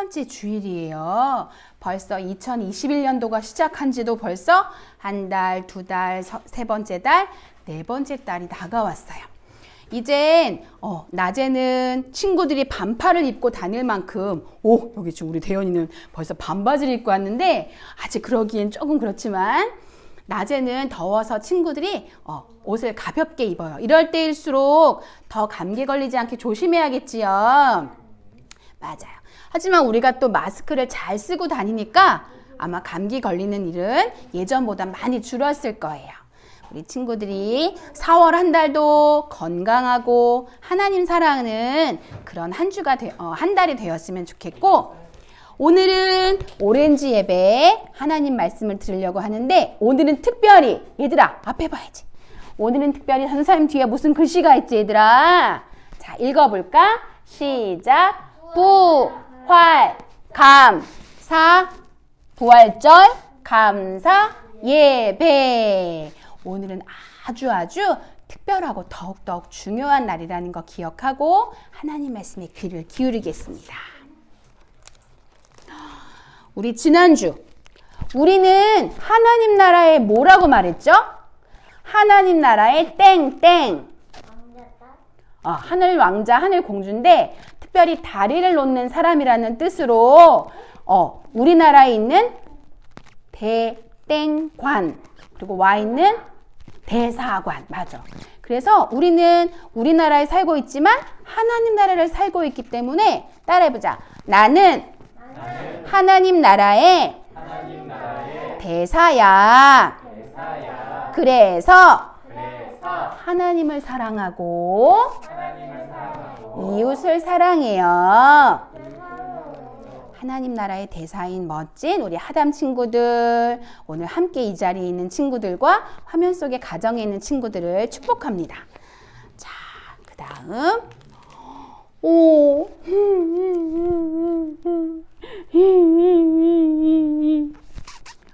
번째 주일이에요. 벌써 2021년도가 시작한 지도 벌써 한 달, 두 달, 세 번째 달, 네 번째 달이 다가왔어요. 이젠 낮에는 친구들이 반팔을 입고 다닐 만큼 여기 지금 우리 대현이는 벌써 반바지를 입고 왔는데 아직 그러기엔 조금 그렇지만 낮에는 더워서 친구들이 옷을 가볍게 입어요. 이럴 때일수록 더 감기 걸리지 않게 조심해야겠지요. 맞아요. 하지만 우리가 또 마스크를 잘 쓰고 다니니까 아마 감기 걸리는 일은 예전보다 많이 줄었을 거예요. 우리 친구들이 4월 한 달도 건강하고 하나님 사랑하는 그런 한 달이 되었으면 좋겠고, 오늘은 오렌지 예배 하나님 말씀을 들으려고 하는데, 오늘은 특별히 얘들아 앞에 봐야지. 오늘은 특별히 선생님 뒤에 무슨 글씨가 있지 얘들아? 자, 읽어볼까? 시작. 부활 감사 부활절 감사 예배. 오늘은 아주 특별하고 더욱더욱 중요한 날이라는 거 기억하고 하나님 말씀에 귀를 기울이겠습니다. 우리 지난주 우리는 하나님 나라에 뭐라고 말했죠? 하나님 나라의 땡땡. 하늘 왕자, 하늘 공주인데 특별히 다리를 놓는 사람이라는 뜻으로 우리나라에 있는 대땡관, 그리고 와 있는 대사관. 맞아. 그래서 우리는 우리나라에 살고 있지만 하나님 나라를 살고 있기 때문에 따라해보자. 나는 하나님 나라의 대사야. 그래서 하나님을 사랑하고 이웃을 사랑해요. 하나님 나라의 대사인 멋진 우리 하담 친구들, 오늘 함께 이 자리에 있는 친구들과 화면 속에 가정에 있는 친구들을 축복합니다. 자, 그 다음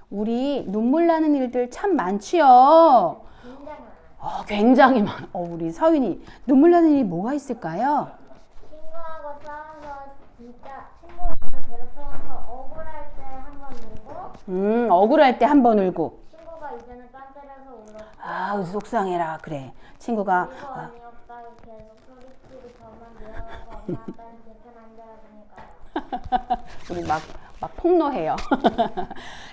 우리 눈물 나는 일들 참 많지요. 굉장히 많아. 우리 서윤이 눈물 나는 일이 뭐가 있을까요? 친구하고 싸워서 진짜 친구를 괴롭혀서 억울할 때 한 번 울고. 억울할 때 한 번 울고. 친구가 이제는 딴 때려서 울었고. 속상해라. 그래. 친구가 이거 아니었다 계속 소리치고 저만 미워하고 엄마 아빠는 제편 안 들어주니까요. 우리 막 폭로해요.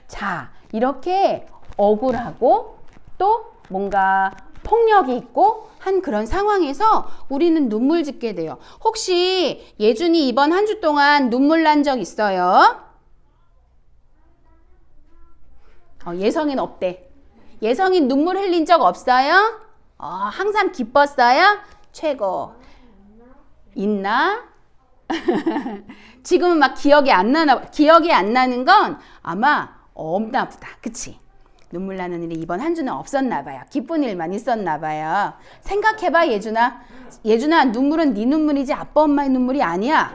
자, 이렇게 억울하고 또 뭔가 폭력이 있고 한 그런 상황에서 우리는 눈물 짓게 돼요. 혹시 예준이 이번 한 주 동안 눈물 난 적 있어요? 예성이는 없대. 예성이 눈물 흘린 적 없어요? 항상 기뻤어요? 최고. 있나? 지금은 막 기억이 안 나는 건 아마 없나 보다. 그치? 눈물 나는 일이 이번 한 주는 없었나 봐요. 기쁜 일만 있었나 봐요. 생각해봐, 예준아. 예준아, 눈물은 네 눈물이지 아빠 엄마의 눈물이 아니야.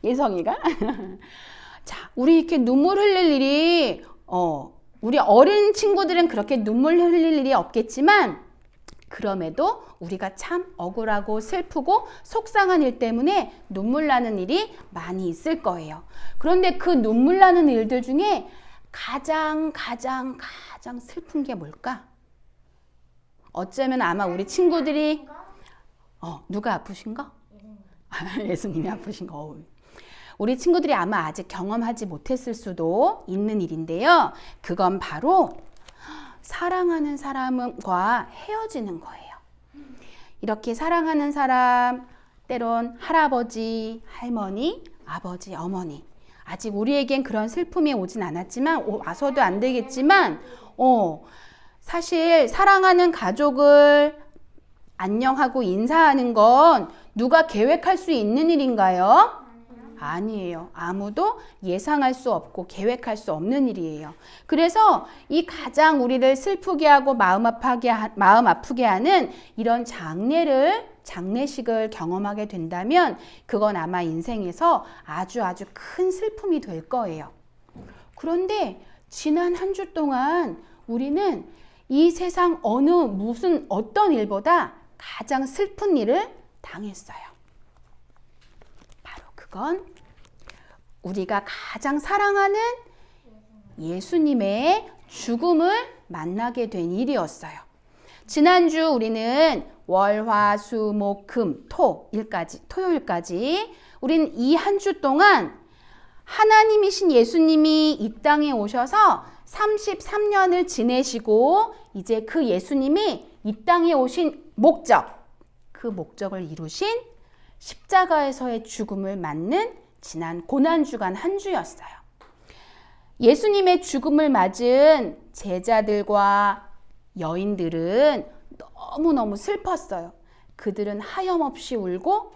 예성이가? 자, 우리 이렇게 눈물 흘릴 일이 우리 어린 친구들은 그렇게 눈물 흘릴 일이 없겠지만, 그럼에도 우리가 참 억울하고 슬프고 속상한 일 때문에 눈물 나는 일이 많이 있을 거예요. 그런데 그 눈물 나는 일들 중에 가장 슬픈 게 뭘까? 어쩌면 아마 우리 친구들이 누가 아프신가? 예수님이 아프신가? 우리 친구들이 아마 아직 경험하지 못했을 수도 있는 일인데요. 그건 바로 사랑하는 사람과 헤어지는 거예요. 이렇게 사랑하는 사람, 때론 할아버지, 할머니, 아버지, 어머니. 아직 우리에겐 그런 슬픔이 오진 않았지만, 와서도 안 되겠지만, 사실 사랑하는 가족을 안녕하고 인사하는 건 누가 계획할 수 있는 일인가요? 아니에요. 아무도 예상할 수 없고 계획할 수 없는 일이에요. 그래서 이 가장 우리를 슬프게 하고 마음 아프게 하는 이런 장례식을 경험하게 된다면 그건 아마 인생에서 아주 큰 슬픔이 될 거예요. 그런데 지난 한 주 동안 우리는 이 세상 어떤 일보다 가장 슬픈 일을 당했어요. 그건 우리가 가장 사랑하는 예수님의 죽음을 만나게 된 일이었어요. 지난주 우리는 월, 화, 수, 목, 금, 토요일까지 우리는 이 한 주 동안 하나님이신 예수님이 이 땅에 오셔서 33년을 지내시고 이제 그 예수님이 이 땅에 오신 목적, 그 목적을 이루신 십자가에서의 죽음을 맞는 지난 고난주간 한 주였어요. 예수님의 죽음을 맞은 제자들과 여인들은 너무너무 슬펐어요. 그들은 하염없이 울고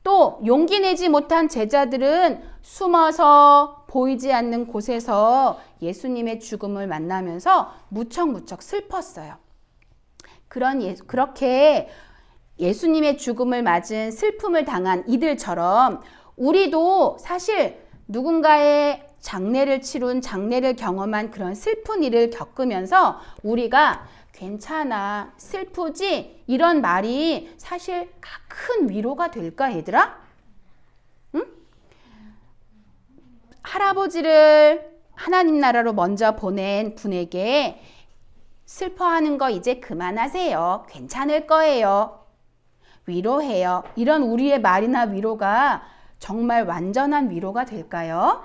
또 용기 내지 못한 제자들은 숨어서 보이지 않는 곳에서 예수님의 죽음을 만나면서 무척무척 슬펐어요. 그렇게 예수님의 죽음을 맞은 슬픔을 당한 이들처럼 우리도 사실 누군가의 장례를 경험한 그런 슬픈 일을 겪으면서 우리가 괜찮아, 슬프지? 이런 말이 사실 큰 위로가 될까, 얘들아? 응? 할아버지를 하나님 나라로 먼저 보낸 분에게 슬퍼하는 거 이제 그만하세요. 괜찮을 거예요. 위로해요. 이런 우리의 말이나 위로가 정말 완전한 위로가 될까요?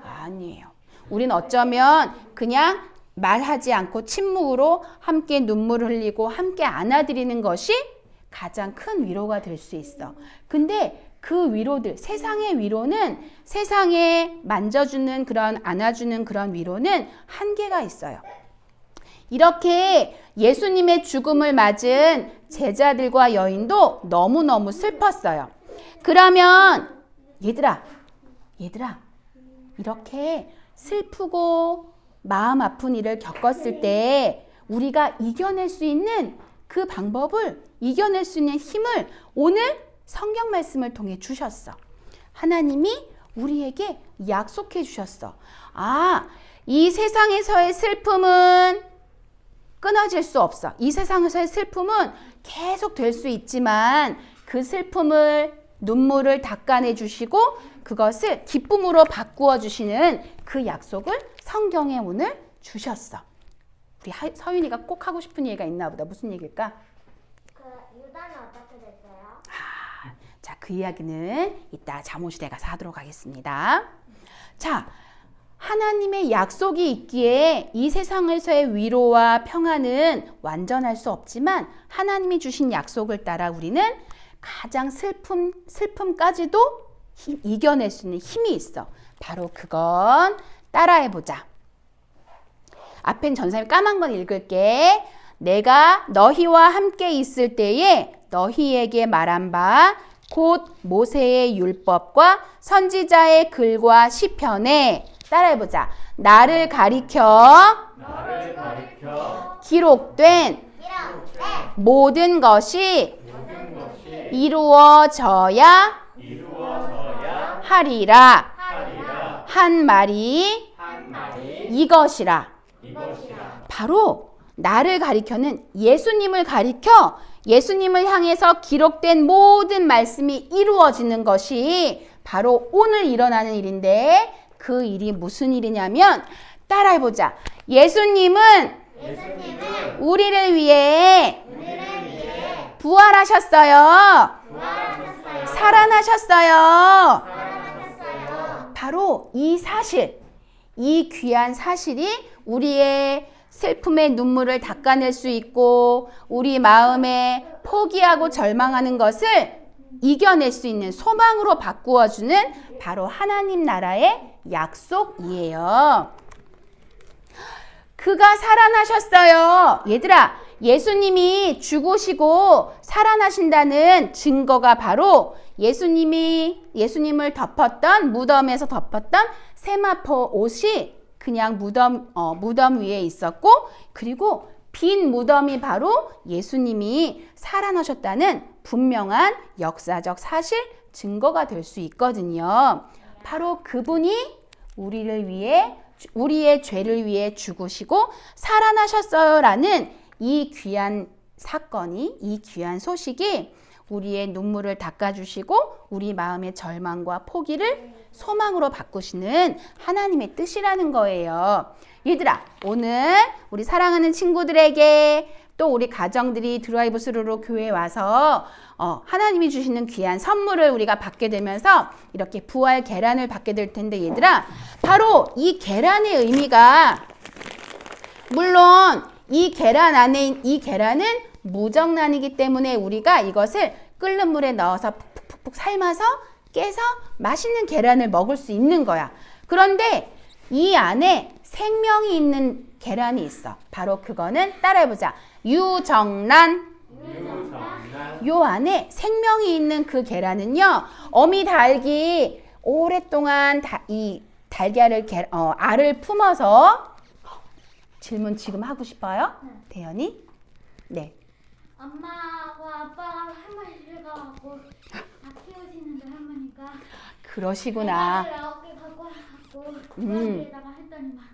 아니에요. 우린 어쩌면 그냥 말하지 않고 침묵으로 함께 눈물을 흘리고 함께 안아드리는 것이 가장 큰 위로가 될 수 있어. 근데 그 위로들, 세상의 위로는, 세상에 만져주는 그런, 안아주는 그런 위로는 한계가 있어요. 이렇게 예수님의 죽음을 맞은 제자들과 여인도 너무너무 슬펐어요. 그러면 얘들아 이렇게 슬프고 마음 아픈 일을 겪었을 때 우리가 이겨낼 수 있는 그 방법을, 이겨낼 수 있는 힘을 오늘 성경 말씀을 통해 주셨어. 하나님이 우리에게 약속해 주셨어. 이 세상에서의 슬픔은 끊어질 수 없어. 이 세상에서의 슬픔은 계속 될 수 있지만 그 슬픔을, 눈물을 닦아내 주시고 그것을 기쁨으로 바꾸어 주시는 그 약속을 성경에 오늘 주셨어. 우리 서윤이가 꼭 하고 싶은 얘기가 있나 보다. 무슨 얘기일까? 그 유다는 어떻게 됐어요? 자, 그 이야기는 이따 잠옷시대 가서 하도록 하겠습니다. 자, 하나님의 약속이 있기에 이 세상에서의 위로와 평안은 완전할 수 없지만 하나님이 주신 약속을 따라 우리는 가장 슬픔까지도 이겨낼 수 있는 힘이 있어. 바로 그건 따라해보자. 앞엔 전사님 까만 건 읽을게. 내가 너희와 함께 있을 때에 너희에게 말한 바 곧 모세의 율법과 선지자의 글과 시편에 따라해보자. 나를 가리켜 기록된 모든 것이 이루어져야 하리라. 한 말이 이것이라. 바로 나를 가리켜는 예수님을 가리켜 예수님을 향해서 기록된 모든 말씀이 이루어지는 것이 바로 오늘 일어나는 일인데 그 일이 무슨 일이냐면 따라해보자. 예수님은 우리를 위해 부활하셨어요. 살아나셨어요. 바로 이 사실, 이 귀한 사실이 우리의 슬픔의 눈물을 닦아낼 수 있고 우리 마음에 포기하고 절망하는 것을 이겨낼 수 있는 소망으로 바꾸어주는 바로 하나님 나라의 약속이에요. 그가 살아나셨어요. 얘들아, 예수님이 죽으시고 살아나신다는 증거가 바로 예수님을 덮었던, 무덤에서 덮었던 세마포 옷이 그냥 무덤 위에 있었고, 그리고 빈 무덤이 바로 예수님이 살아나셨다는 분명한 역사적 사실 증거가 될 수 있거든요. 바로 그분이 우리를 위해, 우리의 죄를 위해 죽으시고 살아나셨어요라는 이 귀한 사건이, 이 귀한 소식이 우리의 눈물을 닦아주시고 우리 마음의 절망과 포기를 소망으로 바꾸시는 하나님의 뜻이라는 거예요. 얘들아, 오늘 우리 사랑하는 친구들에게 또 우리 가정들이 드라이브 스루로 교회에 와서 하나님이 주시는 귀한 선물을 우리가 받게 되면서 이렇게 부활 계란을 받게 될 텐데 얘들아, 바로 이 계란의 의미가, 물론 이 계란 안에 이 계란은 무정란이기 때문에 우리가 이것을 끓는 물에 넣어서 푹푹푹 삶아서 깨서 맛있는 계란을 먹을 수 있는 거야. 그런데 이 안에 생명이 있는 계란이 있어. 바로 그거는 따라해보자. 유정란. 요 안에 생명이 있는 그 계란은요, 어미 닭이 오랫동안 이 달걀을 알을 품어서, 질문 지금 하고 싶어요? 네. 대현이? 네. 엄마하고 아빠가 할머니를 가고 다 키우시는데 할머니가 그러시구나. 계란을 9개 갖고 와갖고 두 마리에다가 했더니만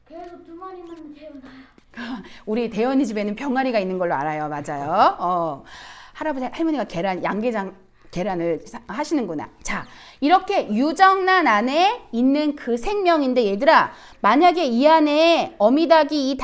계속 2마리만 재워놔요. 우리 대현이 집에는 병아리가 있는 걸로 알아요. 맞아요. 할아버지, 할머니가 양계장 계란을 하시는구나. 자, 이렇게 유정란 안에 있는 그 생명인데 얘들아, 만약에 이 안에 어미닭이 이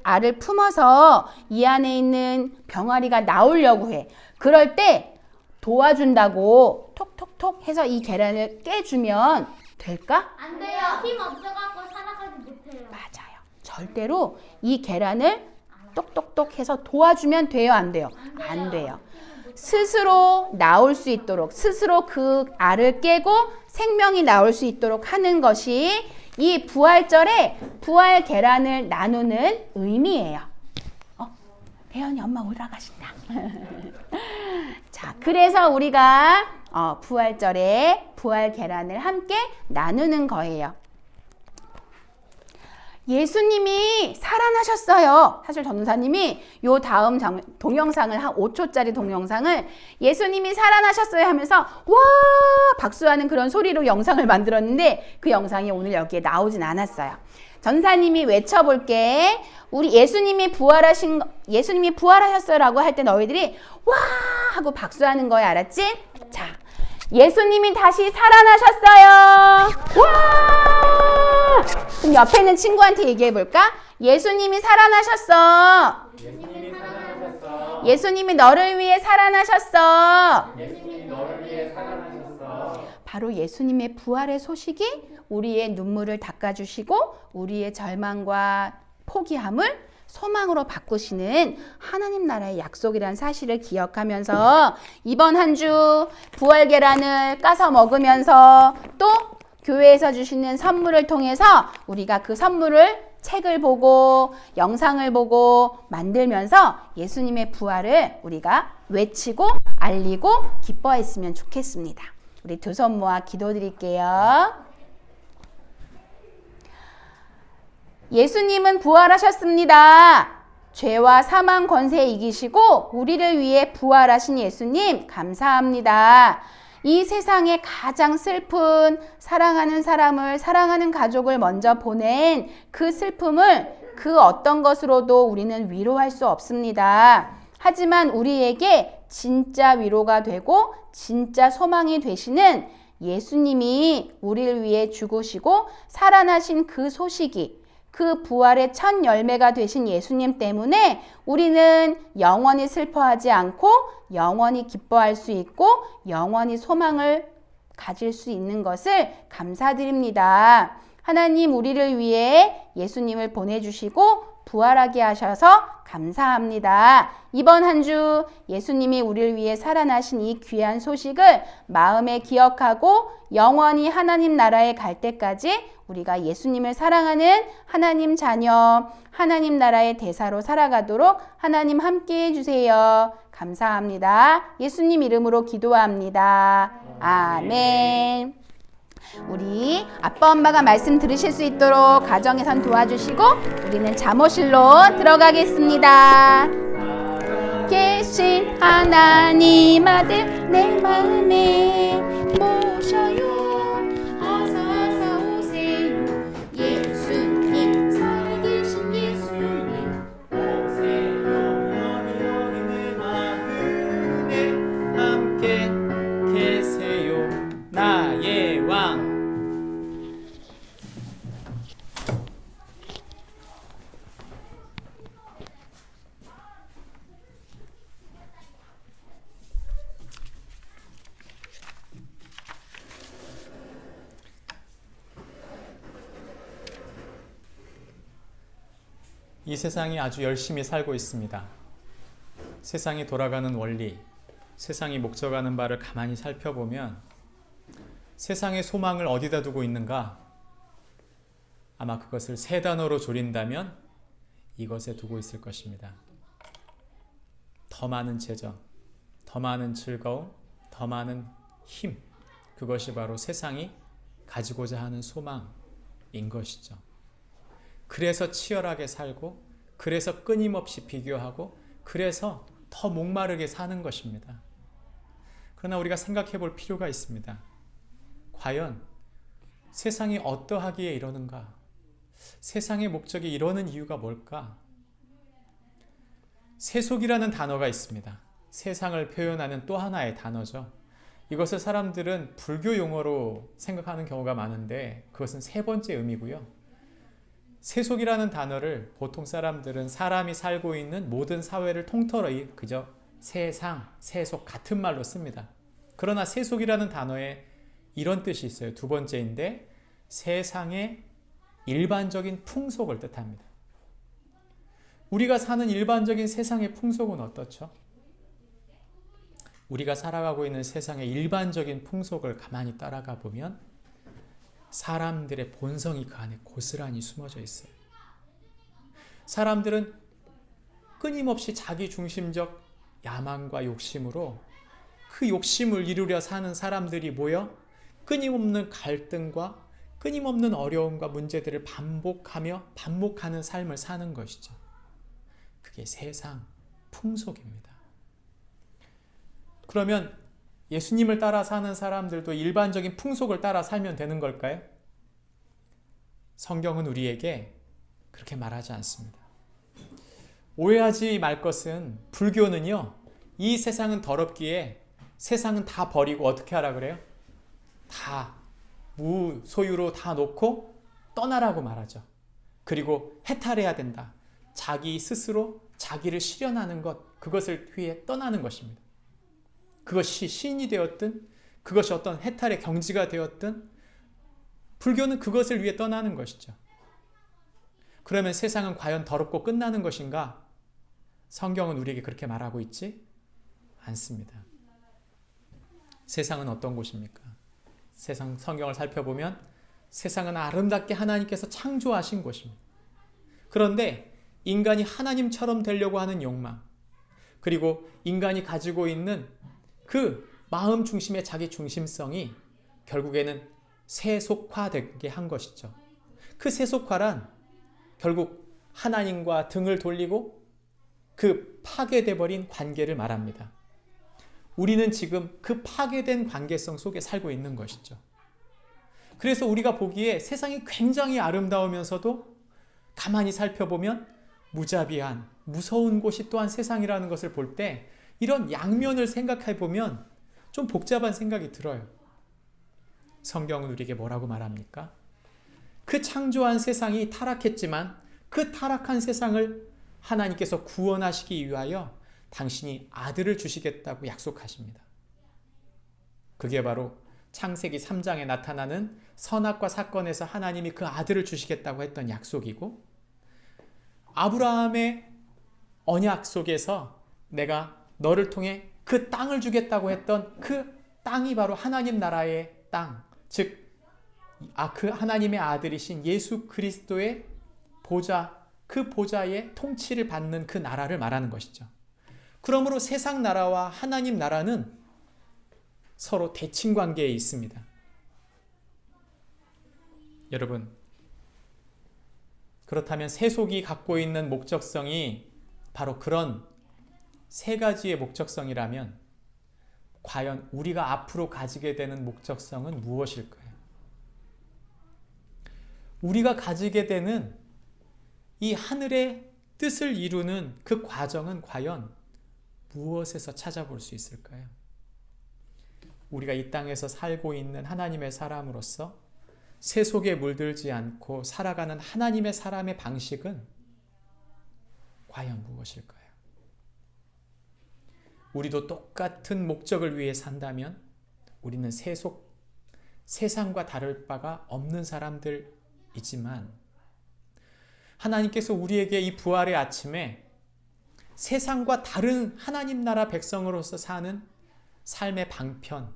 알을 품어서 이 안에 있는 병아리가 나오려고 해. 그럴 때 도와준다고 톡톡톡 해서 이 계란을 깨주면 될까? 안 돼요. 힘 없어갖고 살아가지 못해요. 맞아요. 절대로 이 계란을 똑똑똑 해서 도와주면 돼요? 안 돼요? 안 돼요. 스스로 나올 수 있도록, 스스로 그 알을 깨고 생명이 나올 수 있도록 하는 것이 이 부활절에 부활 계란을 나누는 의미예요. 대현이 엄마 올라가신다. 자, 그래서 우리가 부활절에 부활 계란을 함께 나누는 거예요. 예수님이 살아나셨어요. 사실 전도사님이 요 다음 동영상을 한 5초짜리 동영상을 예수님이 살아나셨어요 하면서 와 박수하는 그런 소리로 영상을 만들었는데 그 영상이 오늘 여기에 나오진 않았어요. 전사님이 외쳐볼게. 우리 예수님이 부활하셨어요라고 할 때 너희들이 와 하고 박수하는 거야. 알았지? 자, 예수님이 다시 살아나셨어요. 와! 그럼 옆에 있는 친구한테 얘기해 볼까? 예수님이 살아나셨어. 예수님이 살아나셨어. 예수님이 너를 위해 살아나셨어. 예수님이 너를 위해 살아나셨어. 바로 예수님의 부활의 소식이 우리의 눈물을 닦아주시고 우리의 절망과 포기함을 소망으로 바꾸시는 하나님 나라의 약속이라는 사실을 기억하면서 이번 한 주 부활 계란을 까서 먹으면서 또 교회에서 주시는 선물을 통해서 우리가 그 선물을 책을 보고 영상을 보고 만들면서 예수님의 부활을 우리가 외치고 알리고 기뻐했으면 좋겠습니다. 우리 두 손 모아 기도드릴게요. 예수님은 부활하셨습니다. 죄와 사망 권세 이기시고 우리를 위해 부활하신 예수님 감사합니다. 이 세상에 가장 슬픈 사랑하는 사람을, 사랑하는 가족을 먼저 보낸 그 슬픔을 그 어떤 것으로도 우리는 위로할 수 없습니다. 하지만 우리에게 진짜 위로가 되고 진짜 소망이 되시는 예수님이 우리를 위해 죽으시고 살아나신 그 소식이, 그 부활의 첫 열매가 되신 예수님 때문에 우리는 영원히 슬퍼하지 않고 영원히 기뻐할 수 있고 영원히 소망을 가질 수 있는 것을 감사드립니다. 하나님, 우리를 위해 예수님을 보내주시고 부활하게 하셔서 감사합니다. 이번 한 주 예수님이 우리를 위해 살아나신 이 귀한 소식을 마음에 기억하고 영원히 하나님 나라에 갈 때까지 우리가 예수님을 사랑하는 하나님 자녀, 하나님 나라의 대사로 살아가도록 하나님 함께 해주세요. 감사합니다. 예수님 이름으로 기도합니다. 아멘. 우리 아빠 엄마가 말씀 들으실 수 있도록 가정에선 도와주시고 우리는 잠옷실로 들어가겠습니다. 계신 하나님 아들 내 마음에 모셔요. 어서 오세요. 예수님 살아계신 예수님 오세요. 여기 내 마음에 이 세상이 아주 열심히 살고 있습니다. 세상이 돌아가는 원리, 세상이 목적하는 바를 가만히 살펴보면 세상의 소망을 어디다 두고 있는가? 아마 그것을 세 단어로 조린다면 이것에 두고 있을 것입니다. 더 많은 재정, 더 많은 즐거움, 더 많은 힘, 그것이 바로 세상이 가지고자 하는 소망인 것이죠. 그래서 치열하게 살고, 그래서 끊임없이 비교하고, 그래서 더 목마르게 사는 것입니다. 그러나 우리가 생각해 볼 필요가 있습니다. 과연 세상이 어떠하기에 이러는가? 세상의 목적이 이러는 이유가 뭘까? 세속이라는 단어가 있습니다. 세상을 표현하는 또 하나의 단어죠. 이것을 사람들은 불교 용어로 생각하는 경우가 많은데 그것은 세 번째 의미고요. 세속이라는 단어를 보통 사람들은 사람이 살고 있는 모든 사회를 통틀어 그저 세상, 세속 같은 말로 씁니다. 그러나 세속이라는 단어에 이런 뜻이 있어요. 두 번째인데 세상의 일반적인 풍속을 뜻합니다. 우리가 사는 일반적인 세상의 풍속은 어떻죠? 우리가 살아가고 있는 세상의 일반적인 풍속을 가만히 따라가 보면 사람들의 본성이 그 안에 고스란히 숨어져 있어요. 사람들은 끊임없이 자기 중심적 야망과 욕심으로 그 욕심을 이루려 사는 사람들이 모여 끊임없는 갈등과 끊임없는 어려움과 문제들을 반복하는 삶을 사는 것이죠. 그게 세상 풍속입니다. 그러면 예수님을 따라 사는 사람들도 일반적인 풍속을 따라 살면 되는 걸까요? 성경은 우리에게 그렇게 말하지 않습니다. 오해하지 말 것은 불교는요, 이 세상은 더럽기에 세상은 다 버리고 어떻게 하라 그래요? 다 무소유로 다 놓고 떠나라고 말하죠. 그리고 해탈해야 된다. 자기 스스로 자기를 실현하는 것, 그것을 위해 떠나는 것입니다. 그것이 시인이 되었든 그것이 어떤 해탈의 경지가 되었든 불교는 그것을 위해 떠나는 것이죠. 그러면 세상은 과연 더럽고 끝나는 것인가? 성경은 우리에게 그렇게 말하고 있지 않습니다. 세상은 어떤 곳입니까? 세상 성경을 살펴보면 세상은 아름답게 하나님께서 창조하신 곳입니다. 그런데 인간이 하나님처럼 되려고 하는 욕망, 그리고 인간이 가지고 있는 그 마음 중심의 자기 중심성이 결국에는 세속화되게 한 것이죠. 그 세속화란 결국 하나님과 등을 돌리고 그 파괴돼 버린 관계를 말합니다. 우리는 지금 그 파괴된 관계성 속에 살고 있는 것이죠. 그래서 우리가 보기에 세상이 굉장히 아름다우면서도 가만히 살펴보면 무자비한, 무서운 곳이 또한 세상이라는 것을 볼 때 이런 양면을 생각해 보면 좀 복잡한 생각이 들어요. 성경은 우리에게 뭐라고 말합니까? 그 창조한 세상이 타락했지만 그 타락한 세상을 하나님께서 구원하시기 위하여 당신이 아들을 주시겠다고 약속하십니다. 그게 바로 창세기 3장에 나타나는 선악과 사건에서 하나님이 그 아들을 주시겠다고 했던 약속이고, 아브라함의 언약 속에서 내가 너를 통해 그 땅을 주겠다고 했던 그 땅이 바로 하나님 나라의 땅, 즉 그 하나님의 아들이신 예수 그리스도의 보좌, 그 보좌의 통치를 받는 그 나라를 말하는 것이죠. 그러므로 세상 나라와 하나님 나라는 서로 대칭 관계에 있습니다. 여러분, 그렇다면 세속이 갖고 있는 목적성이 바로 그런 세 가지의 목적성이라면 과연 우리가 앞으로 가지게 되는 목적성은 무엇일까요? 우리가 가지게 되는 이 하늘의 뜻을 이루는 그 과정은 과연 무엇에서 찾아볼 수 있을까요? 우리가 이 땅에서 살고 있는 하나님의 사람으로서 세속에 물들지 않고 살아가는 하나님의 사람의 방식은 과연 무엇일까요? 우리도 똑같은 목적을 위해 산다면 우리는 세상과 다를 바가 없는 사람들이지만 하나님께서 우리에게 이 부활의 아침에 세상과 다른 하나님 나라 백성으로서 사는 삶의 방편,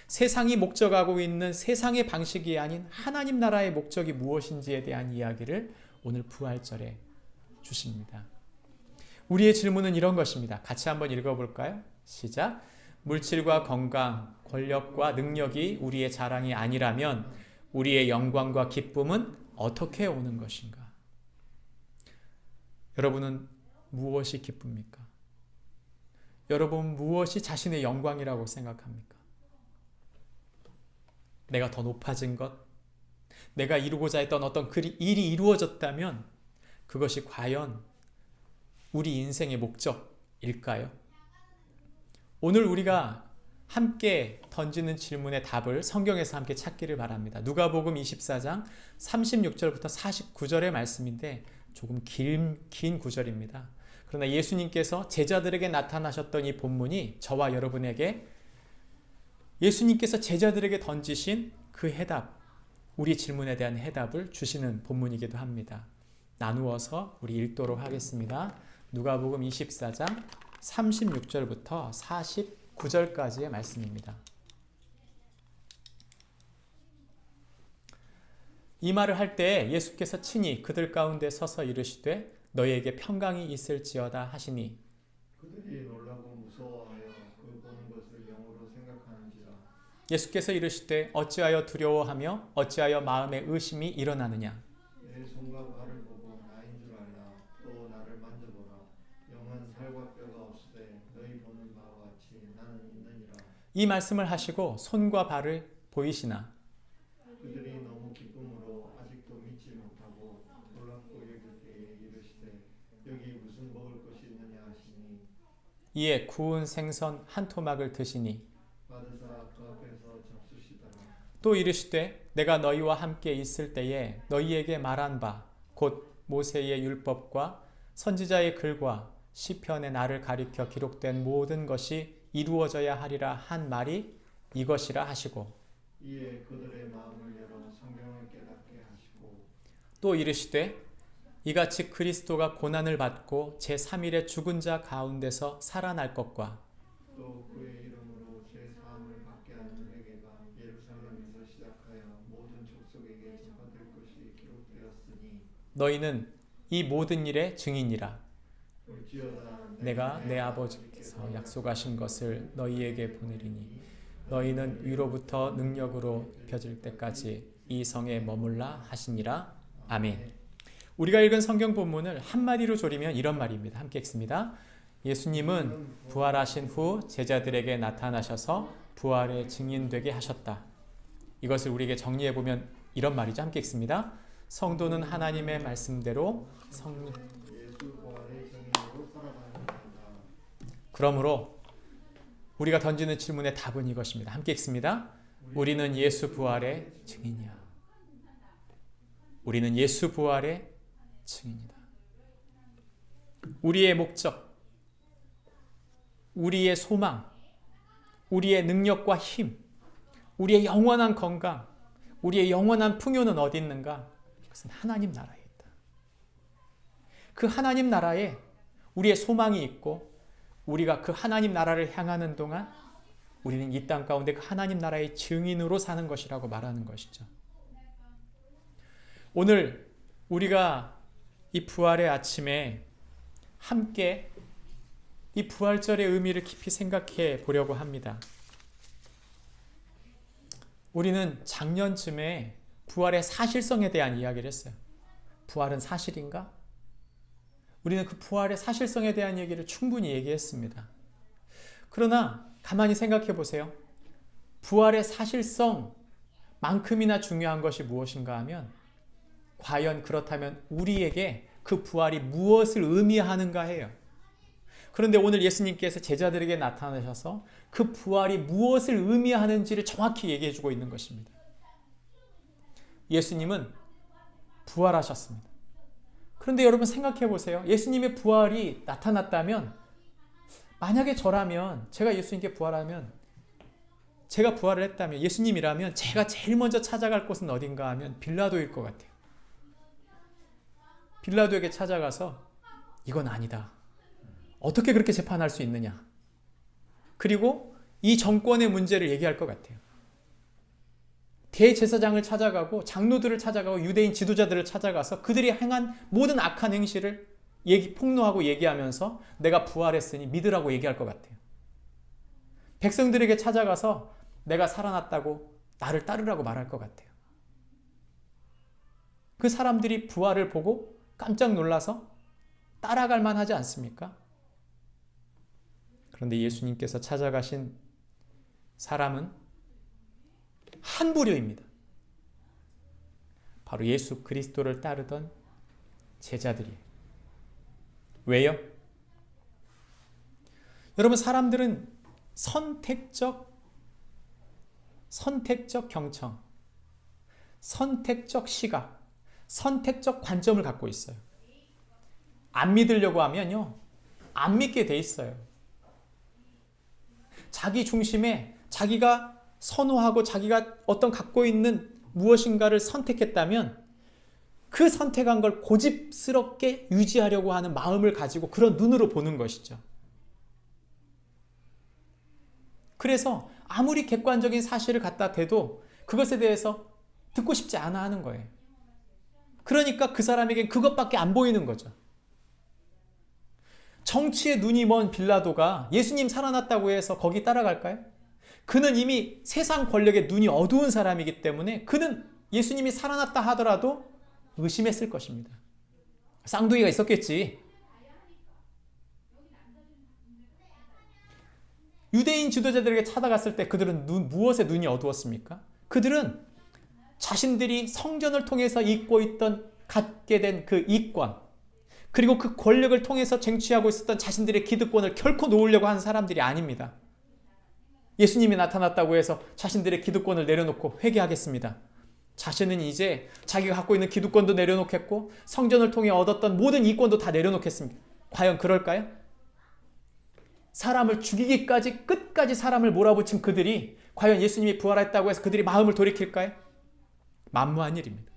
세상이 목적하고 있는 세상의 방식이 아닌 하나님 나라의 목적이 무엇인지에 대한 이야기를 오늘 부활절에 주십니다. 우리의 질문은 이런 것입니다. 같이 한번 읽어볼까요? 시작. 물질과 건강, 권력과 능력이 우리의 자랑이 아니라면 우리의 영광과 기쁨은 어떻게 오는 것인가? 여러분은 무엇이 기쁩니까? 여러분 무엇이 자신의 영광이라고 생각합니까? 내가 더 높아진 것, 내가 이루고자 했던 어떤 일이 이루어졌다면 그것이 과연 우리 인생의 목적일까요? 오늘 우리가 함께 던지는 질문의 답을 성경에서 함께 찾기를 바랍니다. 누가복음 24장 36절부터 49절의 말씀인데 조금 긴 구절입니다. 그러나 예수님께서 제자들에게 나타나셨던 이 본문이 저와 여러분에게 예수님께서 제자들에게 던지신 그 해답, 우리 질문에 대한 해답을 주시는 본문이기도 합니다. 나누어서 우리 읽도록 하겠습니다. 누가복음 24장 36절부터 49절까지의 말씀입니다. 이 말을 할 때 예수께서 친히 그들 가운데 서서 이르시되 너희에게 평강이 있을지어다 하시니 그들이 놀라고 무서워하여 그 보는 것을 영으로 생각하는지라. 예수께서 이르시되 어찌하여 두려워하며 어찌하여 마음에 의심이 일어나느냐. 내 손과 발을 보고 나인 줄 알라. 또 나를 만져보라. 영은 살과 뼈가 없으되 너희 보는 바와 같이 나는 있느니라. 이 말씀을 하시고 손과 발을 보이시나 그들이 너무 기쁨으로 아직도 믿지 못하고 놀랍고 여길 때에 이르시되 여기 무슨 먹을 것이 있느냐 하시니 이에 구운 생선 한 토막을 드시니 받으사 그 앞에서 잡수시더라. 또 이르시되 내가 너희와 함께 있을 때에 너희에게 말한 바 곧 모세의 율법과 선지자의 글과 시편의 나를 가리켜 기록된 모든 것이 이루어져야 하리라 한 말이 이것이라 하시고 이에 그들의 마음을 열어 성경을 깨닫게 하시고 또 이르시되 이같이 그리스도가 고난을 받고 제3일에 죽은 자 가운데서 살아날 것과 또 그의 이름으로 제 사함을 받게 하는 회개가 예루살렘에서 시작하여 모든 족속에게 전파될 것이 기록되었으니 너희는 이 모든 일의 증인이라. 올지어다 내가 내 아버지께서 약속하신 것을 너희에게 보내리니 너희는 위로부터 능력으로 입혀질 때까지 이 성에 머물라 하시니라. 아멘. 우리가 읽은 성경 본문을 한마디로 조리면 이런 말입니다. 함께 읽습니다. 예수님은 부활하신 후 제자들에게 나타나셔서 부활의 증인되게 하셨다. 이것을 우리에게 정리해보면 이런 말이죠. 함께 읽습니다. 성도는 하나님의 말씀대로 예수 부활의 증인으로 살아가는 것이다. 그러므로 우리가 던지는 질문의 답은 이것입니다. 함께 읽습니다. 우리는 예수 부활의 증인이야. 우리는 예수 부활의 증인이다. 우리의 목적, 우리의 소망, 우리의 능력과 힘, 우리의 영원한 건강, 우리의 영원한 풍요는 어디 있는가? 그것은 하나님 나라에 있다. 그 하나님 나라에 우리의 소망이 있고 우리가 그 하나님 나라를 향하는 동안 우리는 이 땅 가운데 그 하나님 나라의 증인으로 사는 것이라고 말하는 것이죠. 오늘 우리가 이 부활의 아침에 함께 이 부활절의 의미를 깊이 생각해 보려고 합니다. 우리는 작년쯤에 부활의 사실성에 대한 이야기를 했어요. 부활은 사실인가? 우리는 그 부활의 사실성에 대한 얘기를 충분히 얘기했습니다. 그러나 가만히 생각해 보세요. 부활의 사실성만큼이나 중요한 것이 무엇인가 하면 과연 그렇다면 우리에게 그 부활이 무엇을 의미하는가 해요. 그런데 오늘 예수님께서 제자들에게 나타나셔서 그 부활이 무엇을 의미하는지를 정확히 얘기해 주고 있는 것입니다. 예수님은 부활하셨습니다. 그런데 여러분 생각해 보세요. 예수님의 부활이 나타났다면 만약에 저라면 제가 예수님께 부활하면 제가 부활을 했다면 예수님이라면 제가 제일 먼저 찾아갈 곳은 어딘가 하면 빌라도일 것 같아요. 빌라도에게 찾아가서 이건 아니다. 어떻게 그렇게 재판할 수 있느냐. 그리고 이 정권의 문제를 얘기할 것 같아요. 대제사장을 찾아가고 장로들을 찾아가고 유대인 지도자들을 찾아가서 그들이 행한 모든 악한 행실을 폭로하고 얘기하면서 내가 부활했으니 믿으라고 얘기할 것 같아요. 백성들에게 찾아가서 내가 살아났다고 나를 따르라고 말할 것 같아요. 그 사람들이 부활을 보고 깜짝 놀라서 따라갈 만하지 않습니까? 그런데 예수님께서 찾아가신 사람은 한 부류입니다. 바로 예수 그리스도를 따르던 제자들이에요. 왜요? 여러분, 사람들은 선택적 경청, 선택적 시각, 선택적 관점을 갖고 있어요. 안 믿으려고 하면요, 안 믿게 돼 있어요. 자기 중심에 자기가 선호하고 자기가 어떤 갖고 있는 무엇인가를 선택했다면 그 선택한 걸 고집스럽게 유지하려고 하는 마음을 가지고 그런 눈으로 보는 것이죠. 그래서 아무리 객관적인 사실을 갖다 대도 그것에 대해서 듣고 싶지 않아 하는 거예요. 그러니까 그 사람에겐 그것밖에 안 보이는 거죠. 정치에 눈이 먼 빌라도가 예수님 살아났다고 해서 거기 따라갈까요? 그는 이미 세상 권력에 눈이 어두운 사람이기 때문에 그는 예수님이 살아났다 하더라도 의심했을 것입니다. 쌍둥이가 있었겠지. 유대인 지도자들에게 찾아갔을 때 그들은 무엇에 눈이 어두웠습니까? 그들은 자신들이 성전을 통해서 갖게 된 그 이권, 그리고 그 권력을 통해서 쟁취하고 있었던 자신들의 기득권을 결코 놓으려고 하는 사람들이 아닙니다. 예수님이 나타났다고 해서 자신들의 기득권을 내려놓고 회개하겠습니다. 자신은 이제 자기가 갖고 있는 기득권도 내려놓겠고 성전을 통해 얻었던 모든 이권도 다 내려놓겠습니다. 과연 그럴까요? 사람을 죽이기까지 끝까지 사람을 몰아붙인 그들이 과연 예수님이 부활했다고 해서 그들이 마음을 돌이킬까요? 만무한 일입니다.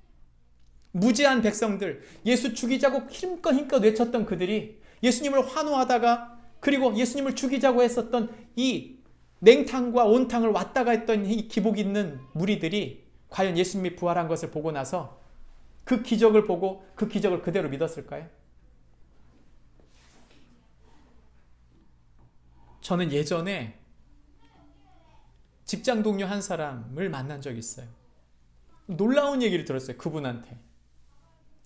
무지한 백성들, 예수 죽이자고 힘껏 외쳤던 그들이 예수님을 환호하다가 그리고 예수님을 죽이자고 했었던 이 냉탕과 온탕을 왔다가 했던 이 기복 있는 무리들이 과연 예수님이 부활한 것을 보고 나서 그 기적을 보고 그 기적을 그대로 믿었을까요? 저는 예전에 직장 동료 한 사람을 만난 적이 있어요. 놀라운 얘기를 들었어요. 그분한테.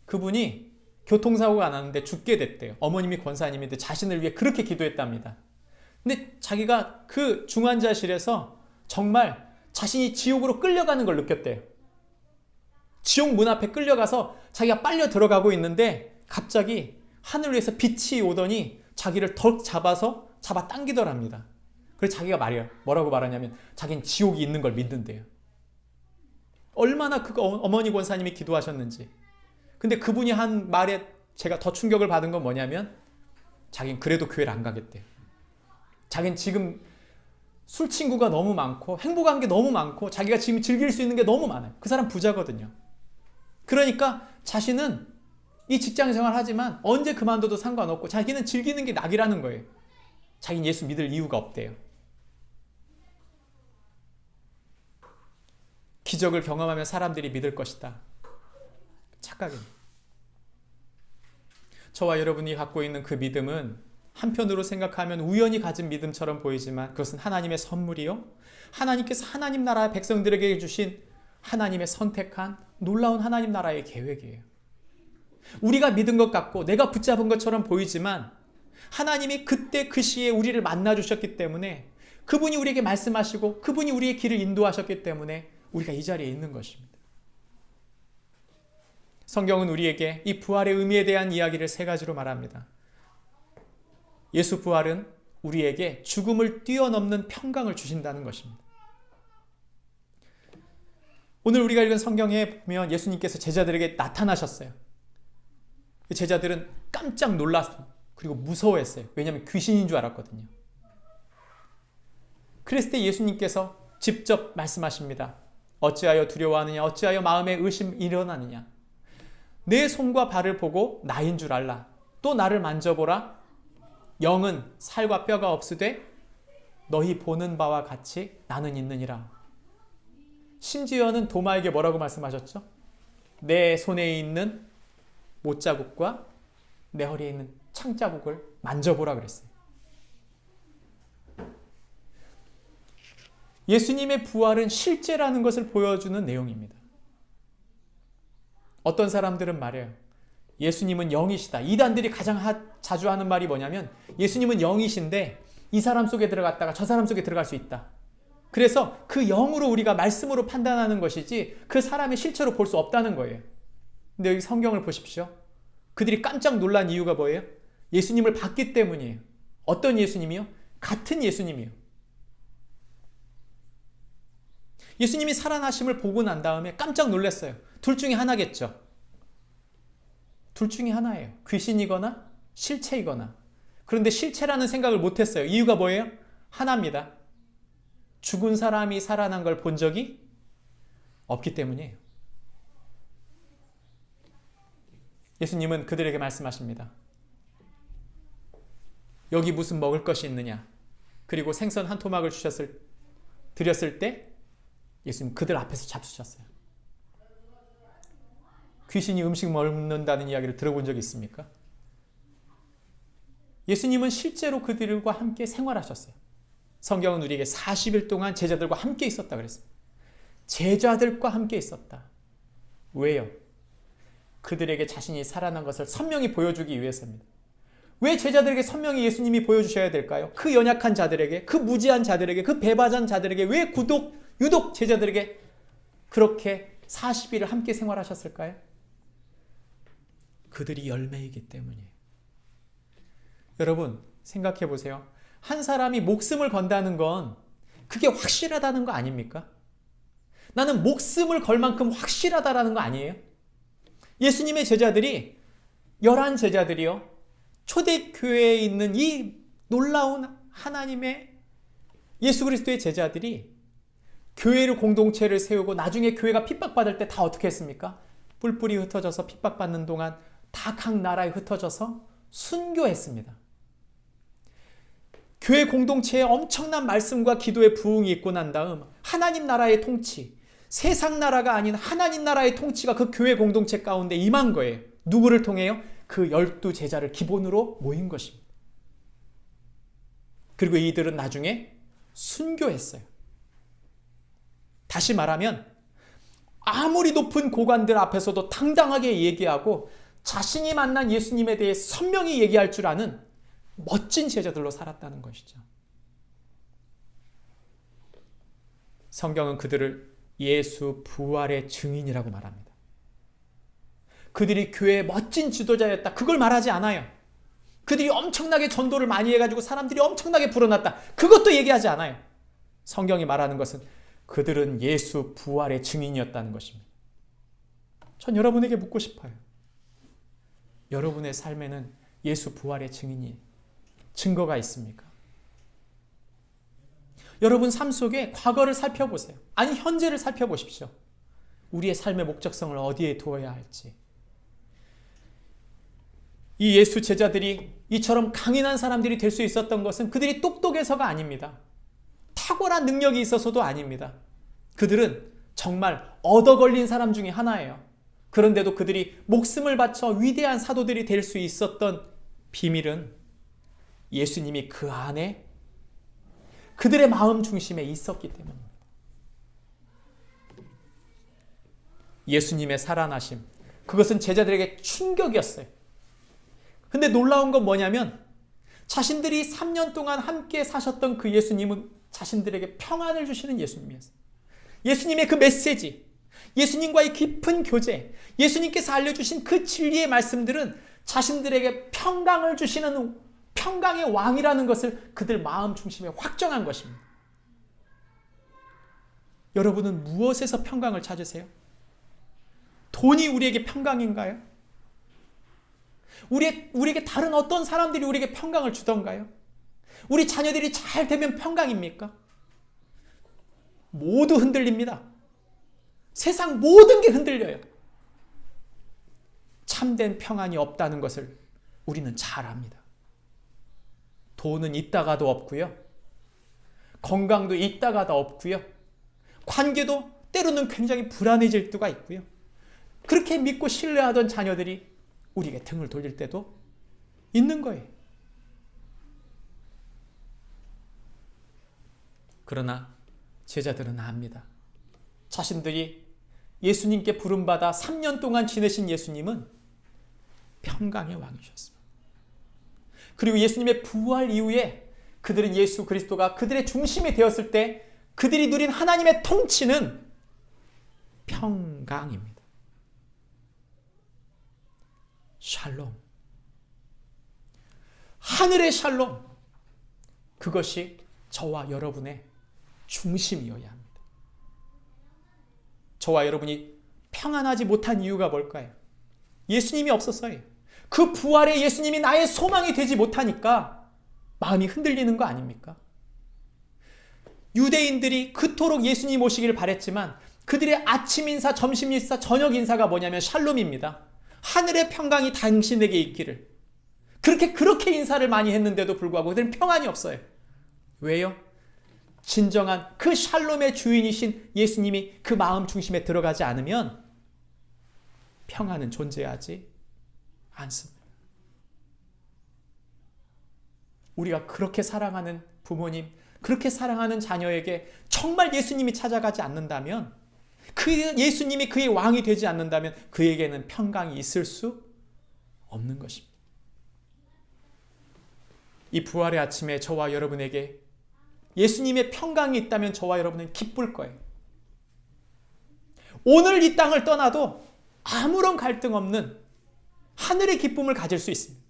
그분이 교통사고가 났는데 죽게 됐대요. 어머님이 권사님인데 자신을 위해 그렇게 기도했답니다. 근데 자기가 그 중환자실에서 정말 자신이 지옥으로 끌려가는 걸 느꼈대요. 지옥 문 앞에 끌려가서 자기가 빨려 들어가고 있는데 갑자기 하늘 위에서 빛이 오더니 자기를 덜 잡아 당기더랍니다. 그래서 자기가 뭐라고 말하냐면 자기는 지옥이 있는 걸 믿는데요. 얼마나 그 어머니 권사님이 기도하셨는지. 근데 그분이 한 말에 제가 더 충격을 받은 건 뭐냐면 자기는 그래도 교회를 안 가겠대요. 자기는 지금 술 친구가 너무 많고 행복한 게 너무 많고 자기가 지금 즐길 수 있는 게 너무 많아요. 그 사람 부자거든요. 그러니까 자신은 이 직장 생활 하지만 언제 그만둬도 상관없고 자기는 즐기는 게 낙이라는 거예요. 자기는 예수 믿을 이유가 없대요. 기적을 경험하면 사람들이 믿을 것이다. 착각입니다. 저와 여러분이 갖고 있는 그 믿음은 한편으로 생각하면 우연히 가진 믿음처럼 보이지만 그것은 하나님의 선물이요. 하나님께서 하나님 나라 백성들에게 주신 하나님의 선택한 놀라운 하나님 나라의 계획이에요. 우리가 믿은 것 같고 내가 붙잡은 것처럼 보이지만 하나님이 그때 그 시에 우리를 만나 주셨기 때문에 그분이 우리에게 말씀하시고 그분이 우리의 길을 인도하셨기 때문에 우리가 이 자리에 있는 것입니다. 성경은 우리에게 이 부활의 의미에 대한 이야기를 세 가지로 말합니다. 예수 부활은 우리에게 죽음을 뛰어넘는 평강을 주신다는 것입니다. 오늘 우리가 읽은 성경에 보면 예수님께서 제자들에게 나타나셨어요. 제자들은 깜짝 놀랐고 그리고 무서워했어요. 왜냐하면 귀신인 줄 알았거든요. 그랬을 때 예수님께서 직접 말씀하십니다. 어찌하여 두려워하느냐? 어찌하여 마음에 의심이 일어나느냐? 내 손과 발을 보고 나인 줄 알라. 또 나를 만져보라. 영은 살과 뼈가 없으되 너희 보는 바와 같이 나는 있느니라. 심지어는 도마에게 뭐라고 말씀하셨죠? 내 손에 있는 못자국과 내 허리에 있는 창자국을 만져보라 그랬어요. 예수님의 부활은 실제라는 것을 보여주는 내용입니다. 어떤 사람들은 말해요. 예수님은 영이시다. 이단들이 가장 자주 하는 말이 뭐냐면 예수님은 영이신데 이 사람 속에 들어갔다가 저 사람 속에 들어갈 수 있다. 그래서 그 영으로 우리가 말씀으로 판단하는 것이지 그 사람의 실체로 볼 수 없다는 거예요. 근데 여기 성경을 보십시오. 그들이 깜짝 놀란 이유가 뭐예요? 예수님을 봤기 때문이에요. 어떤 예수님이요? 같은 예수님이요. 예수님이 살아나심을 보고 난 다음에 깜짝 놀랐어요. 둘 중에 하나겠죠. 둘 중에 하나예요. 귀신이거나 실체이거나. 그런데 실체라는 생각을 못했어요. 이유가 뭐예요? 하나입니다. 죽은 사람이 살아난 걸 본 적이 없기 때문이에요. 예수님은 그들에게 말씀하십니다. 여기 무슨 먹을 것이 있느냐? 그리고 생선 한 토막을 드렸을 때 예수님 그들 앞에서 잡수셨어요. 귀신이 음식 먹는다는 이야기를 들어본 적이 있습니까? 예수님은 실제로 그들과 함께 생활하셨어요. 성경은 우리에게 40일 동안 제자들과 함께 있었다 그랬어요. 제자들과 함께 있었다. 왜요? 그들에게 자신이 살아난 것을 선명히 보여주기 위해서입니다. 왜 제자들에게 선명히 예수님이 보여주셔야 될까요? 그 연약한 자들에게, 그 무지한 자들에게, 그 배반한 자들에게 왜 유독 제자들에게 그렇게 40일을 함께 생활하셨을까요? 그들이 열매이기 때문이에요. 여러분 생각해 보세요. 한 사람이 목숨을 건다는 건 그게 확실하다는 거 아닙니까? 나는 목숨을 걸 만큼 확실하다라는 거 아니에요? 예수님의 제자들이 11제자들이요. 초대교회에 있는 이 놀라운 하나님의 예수 그리스도의 제자들이 교회를 공동체를 세우고 나중에 교회가 핍박받을 때 다 어떻게 했습니까? 뿔뿔이 흩어져서 핍박받는 동안 다 각 나라에 흩어져서 순교했습니다. 교회 공동체에 엄청난 말씀과 기도의 부흥이 있고 난 다음 하나님 나라의 통치, 세상 나라가 아닌 하나님 나라의 통치가 그 교회 공동체 가운데 임한 거예요. 누구를 통해요? 그 12제자를 기본으로 모인 것입니다. 그리고 이들은 나중에 순교했어요. 다시 말하면 아무리 높은 고관들 앞에서도 당당하게 얘기하고 자신이 만난 예수님에 대해 선명히 얘기할 줄 아는 멋진 제자들로 살았다는 것이죠. 성경은 그들을 예수 부활의 증인이라고 말합니다. 그들이 교회의 멋진 지도자였다. 그걸 말하지 않아요. 그들이 엄청나게 전도를 많이 해가지고 사람들이 엄청나게 불어났다. 그것도 얘기하지 않아요. 성경이 말하는 것은 그들은 예수 부활의 증인이었다는 것입니다. 전 여러분에게 묻고 싶어요. 여러분의 삶에는 예수 부활의 증거가 있습니까? 여러분 삶 속에 과거를 살펴보세요. 아니 현재를 살펴보십시오. 우리의 삶의 목적성을 어디에 두어야 할지. 이 예수 제자들이 이처럼 강인한 사람들이 될 수 있었던 것은 그들이 똑똑해서가 아닙니다. 탁월한 능력이 있어서도 아닙니다. 그들은 정말 얻어 걸린 사람 중에 하나예요. 그런데도 그들이 목숨을 바쳐 위대한 사도들이 될 수 있었던 비밀은 예수님이 그 안에 그들의 마음 중심에 있었기 때문입니다. 예수님의 살아나심, 그것은 제자들에게 충격이었어요. 근데 놀라운 건 뭐냐면 자신들이 3년 동안 함께 사셨던 그 예수님은 자신들에게 평안을 주시는 예수님이었어요. 예수님의 그 메시지, 예수님과의 깊은 교제, 예수님께서 알려주신 그 진리의 말씀들은 자신들에게 평강을 주시는 평강의 왕이라는 것을 그들 마음 중심에 확정한 것입니다. 여러분은 무엇에서 평강을 찾으세요? 돈이 우리에게 평강인가요? 우리에게 다른 어떤 사람들이 우리에게 평강을 주던가요? 우리 자녀들이 잘 되면 평강입니까? 모두 흔들립니다. 세상 모든 게 흔들려요. 참된 평안이 없다는 것을 우리는 잘 압니다. 돈은 있다가도 없고요. 건강도 있다가도 없고요. 관계도 때로는 굉장히 불안해질 때가 있고요. 그렇게 믿고 신뢰하던 자녀들이 우리에게 등을 돌릴 때도 있는 거예요. 그러나 제자들은 압니다. 자신들이 예수님께 부름받아 3년 동안 지내신 예수님은 평강의 왕이셨습니다. 그리고 예수님의 부활 이후에 그들은 예수 그리스도가 그들의 중심이 되었을 때 그들이 누린 하나님의 통치는 평강입니다. 샬롬. 하늘의 샬롬. 그것이 저와 여러분의 중심이어야 합니다. 저와 여러분이 평안하지 못한 이유가 뭘까요? 예수님이 없었어요. 그 부활의 예수님이 나의 소망이 되지 못하니까 마음이 흔들리는 거 아닙니까? 유대인들이 그토록 예수님 오시기를 바랬지만 그들의 아침 인사, 점심 인사, 저녁 인사가 뭐냐면 샬롬입니다. 하늘의 평강이 당신에게 있기를. 그렇게 인사를 많이 했는데도 불구하고 그들은 평안이 없어요. 왜요? 진정한 그 샬롬의 주인이신 예수님이 그 마음 중심에 들어가지 않으면 평안은 존재하지 않습니다. 우리가 그렇게 사랑하는 부모님, 그렇게 사랑하는 자녀에게 정말 예수님이 찾아가지 않는다면, 그 예수님이 그의 왕이 되지 않는다면 그에게는 평강이 있을 수 없는 것입니다. 이 부활의 아침에 저와 여러분에게 예수님의 평강이 있다면 저와 여러분은 기쁠 거예요. 오늘 이 땅을 떠나도 아무런 갈등 없는 하늘의 기쁨을 가질 수 있습니다.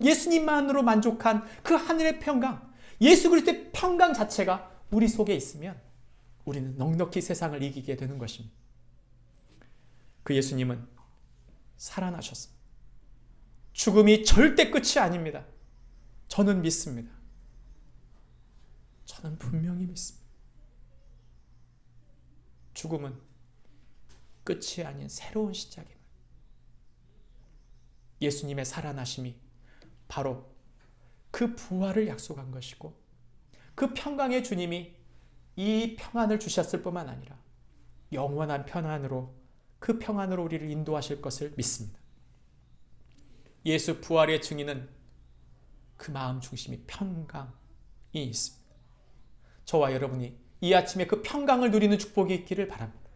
예수님만으로 만족한 그 하늘의 평강, 예수 그리스도의 평강 자체가 우리 속에 있으면 우리는 넉넉히 세상을 이기게 되는 것입니다. 그 예수님은 살아나셨습니다. 죽음이 절대 끝이 아닙니다. 저는 믿습니다. 저는 분명히 믿습니다. 죽음은 끝이 아닌 새로운 시작입니다. 예수님의 살아나심이 바로 그 부활을 약속한 것이고, 그 평강의 주님이 이 평안을 주셨을 뿐만 아니라 영원한 평안으로, 그 평안으로 우리를 인도하실 것을 믿습니다. 예수 부활의 증인은 그 마음 중심이 평강이 있습니다. 저와 여러분이 이 아침에 그 평강을 누리는 축복이 있기를 바랍니다.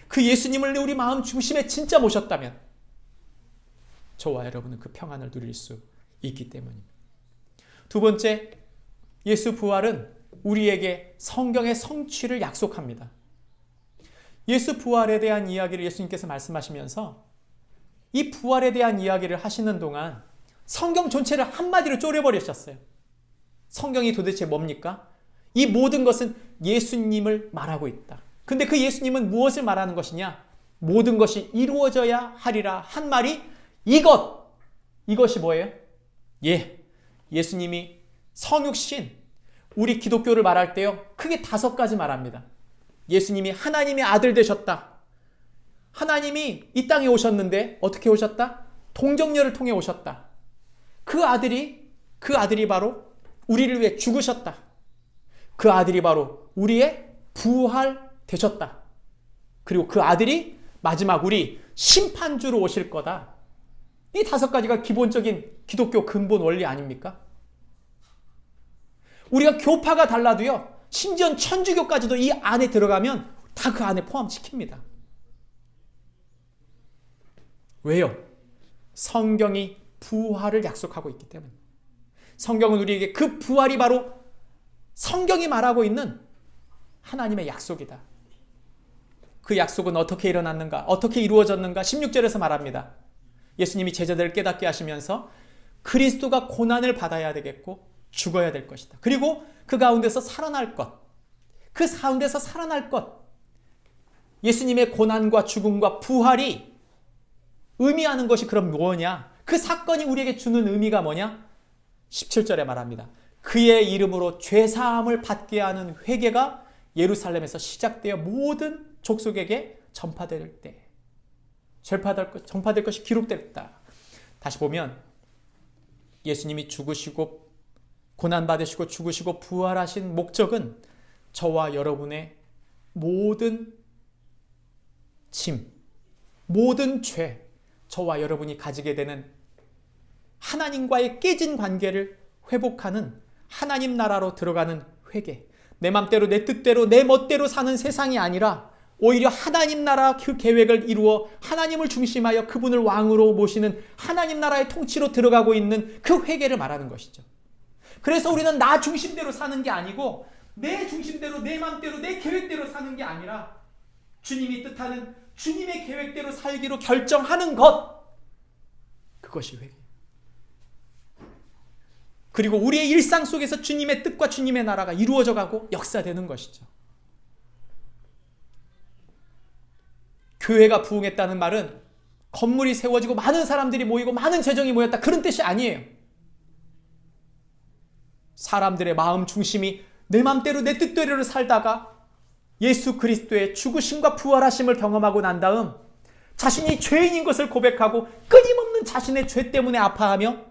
그 예수님을 우리 마음 중심에 진짜 모셨다면 저와 여러분은 그 평안을 누릴 수 있기 때문입니다. 두 번째, 예수 부활은 우리에게 성경의 성취를 약속합니다. 예수 부활에 대한 이야기를 예수님께서 말씀하시면서 이 부활에 대한 이야기를 하시는 동안 성경 전체를 한마디로 쪼개버리셨어요. 성경이 도대체 뭡니까? 이 모든 것은 예수님을 말하고 있다. 근데 그 예수님은 무엇을 말하는 것이냐? 모든 것이 이루어져야 하리라 한 말이 이것이 뭐예요? 예수님이 성육신, 우리 기독교를 말할 때요, 크게 5가지 말합니다. 예수님이 하나님의 아들 되셨다. 하나님이 이 땅에 오셨는데 어떻게 오셨다? 동정녀를 통해 오셨다. 그 아들이 바로 우리를 위해 죽으셨다. 그 아들이 바로 우리의 부활 되셨다. 그리고 그 아들이 마지막 우리 심판주로 오실 거다. 이 5가지가 기본적인 기독교 근본 원리 아닙니까? 우리가 교파가 달라도요, 심지어 천주교까지도 이 안에 들어가면 다 그 안에 포함시킵니다. 왜요? 성경이 부활을 약속하고 있기 때문에. 성경은 우리에게 그 부활이 바로 성경이 말하고 있는 하나님의 약속이다. 그 약속은 어떻게 일어났는가? 어떻게 이루어졌는가? 16절에서 말합니다. 예수님이 제자들을 깨닫게 하시면서 그리스도가 고난을 받아야 되겠고 죽어야 될 것이다. 그리고 그 가운데서 살아날 것. 그 가운데서 살아날 것. 예수님의 고난과 죽음과 부활이 의미하는 것이 그럼 뭐냐? 그 사건이 우리에게 주는 의미가 뭐냐? 17절에 말합니다. 그의 이름으로 죄사함을 받게 하는 회개가 예루살렘에서 시작되어 모든 족속에게 전파될 때. 전파될 것이 기록됐다. 다시 보면 예수님이 죽으시고 고난받으시고 죽으시고 부활하신 목적은 저와 여러분의 모든 짐, 모든 죄, 저와 여러분이 가지게 되는 하나님과의 깨진 관계를 회복하는 하나님 나라로 들어가는 회개, 내 맘대로 내 뜻대로 내 멋대로 사는 세상이 아니라 오히려 하나님 나라 그 계획을 이루어 하나님을 중심하여 그분을 왕으로 모시는 하나님 나라의 통치로 들어가고 있는 그 회개를 말하는 것이죠. 그래서 우리는 나 중심대로 사는 게 아니고 내 중심대로 내 맘대로 내 계획대로 사는 게 아니라 주님이 뜻하는 주님의 계획대로 살기로 결정하는 것, 그것이 회개. 그리고 우리의 일상 속에서 주님의 뜻과 주님의 나라가 이루어져 가고 역사되는 것이죠. 교회가 부흥했다는 말은 건물이 세워지고 많은 사람들이 모이고 많은 재정이 모였다, 그런 뜻이 아니에요. 사람들의 마음 중심이 내 맘대로 내 뜻대로 살다가 예수 그리스도의 죽으심과 부활하심을 경험하고 난 다음 자신이 죄인인 것을 고백하고 끊임없는 자신의 죄 때문에 아파하며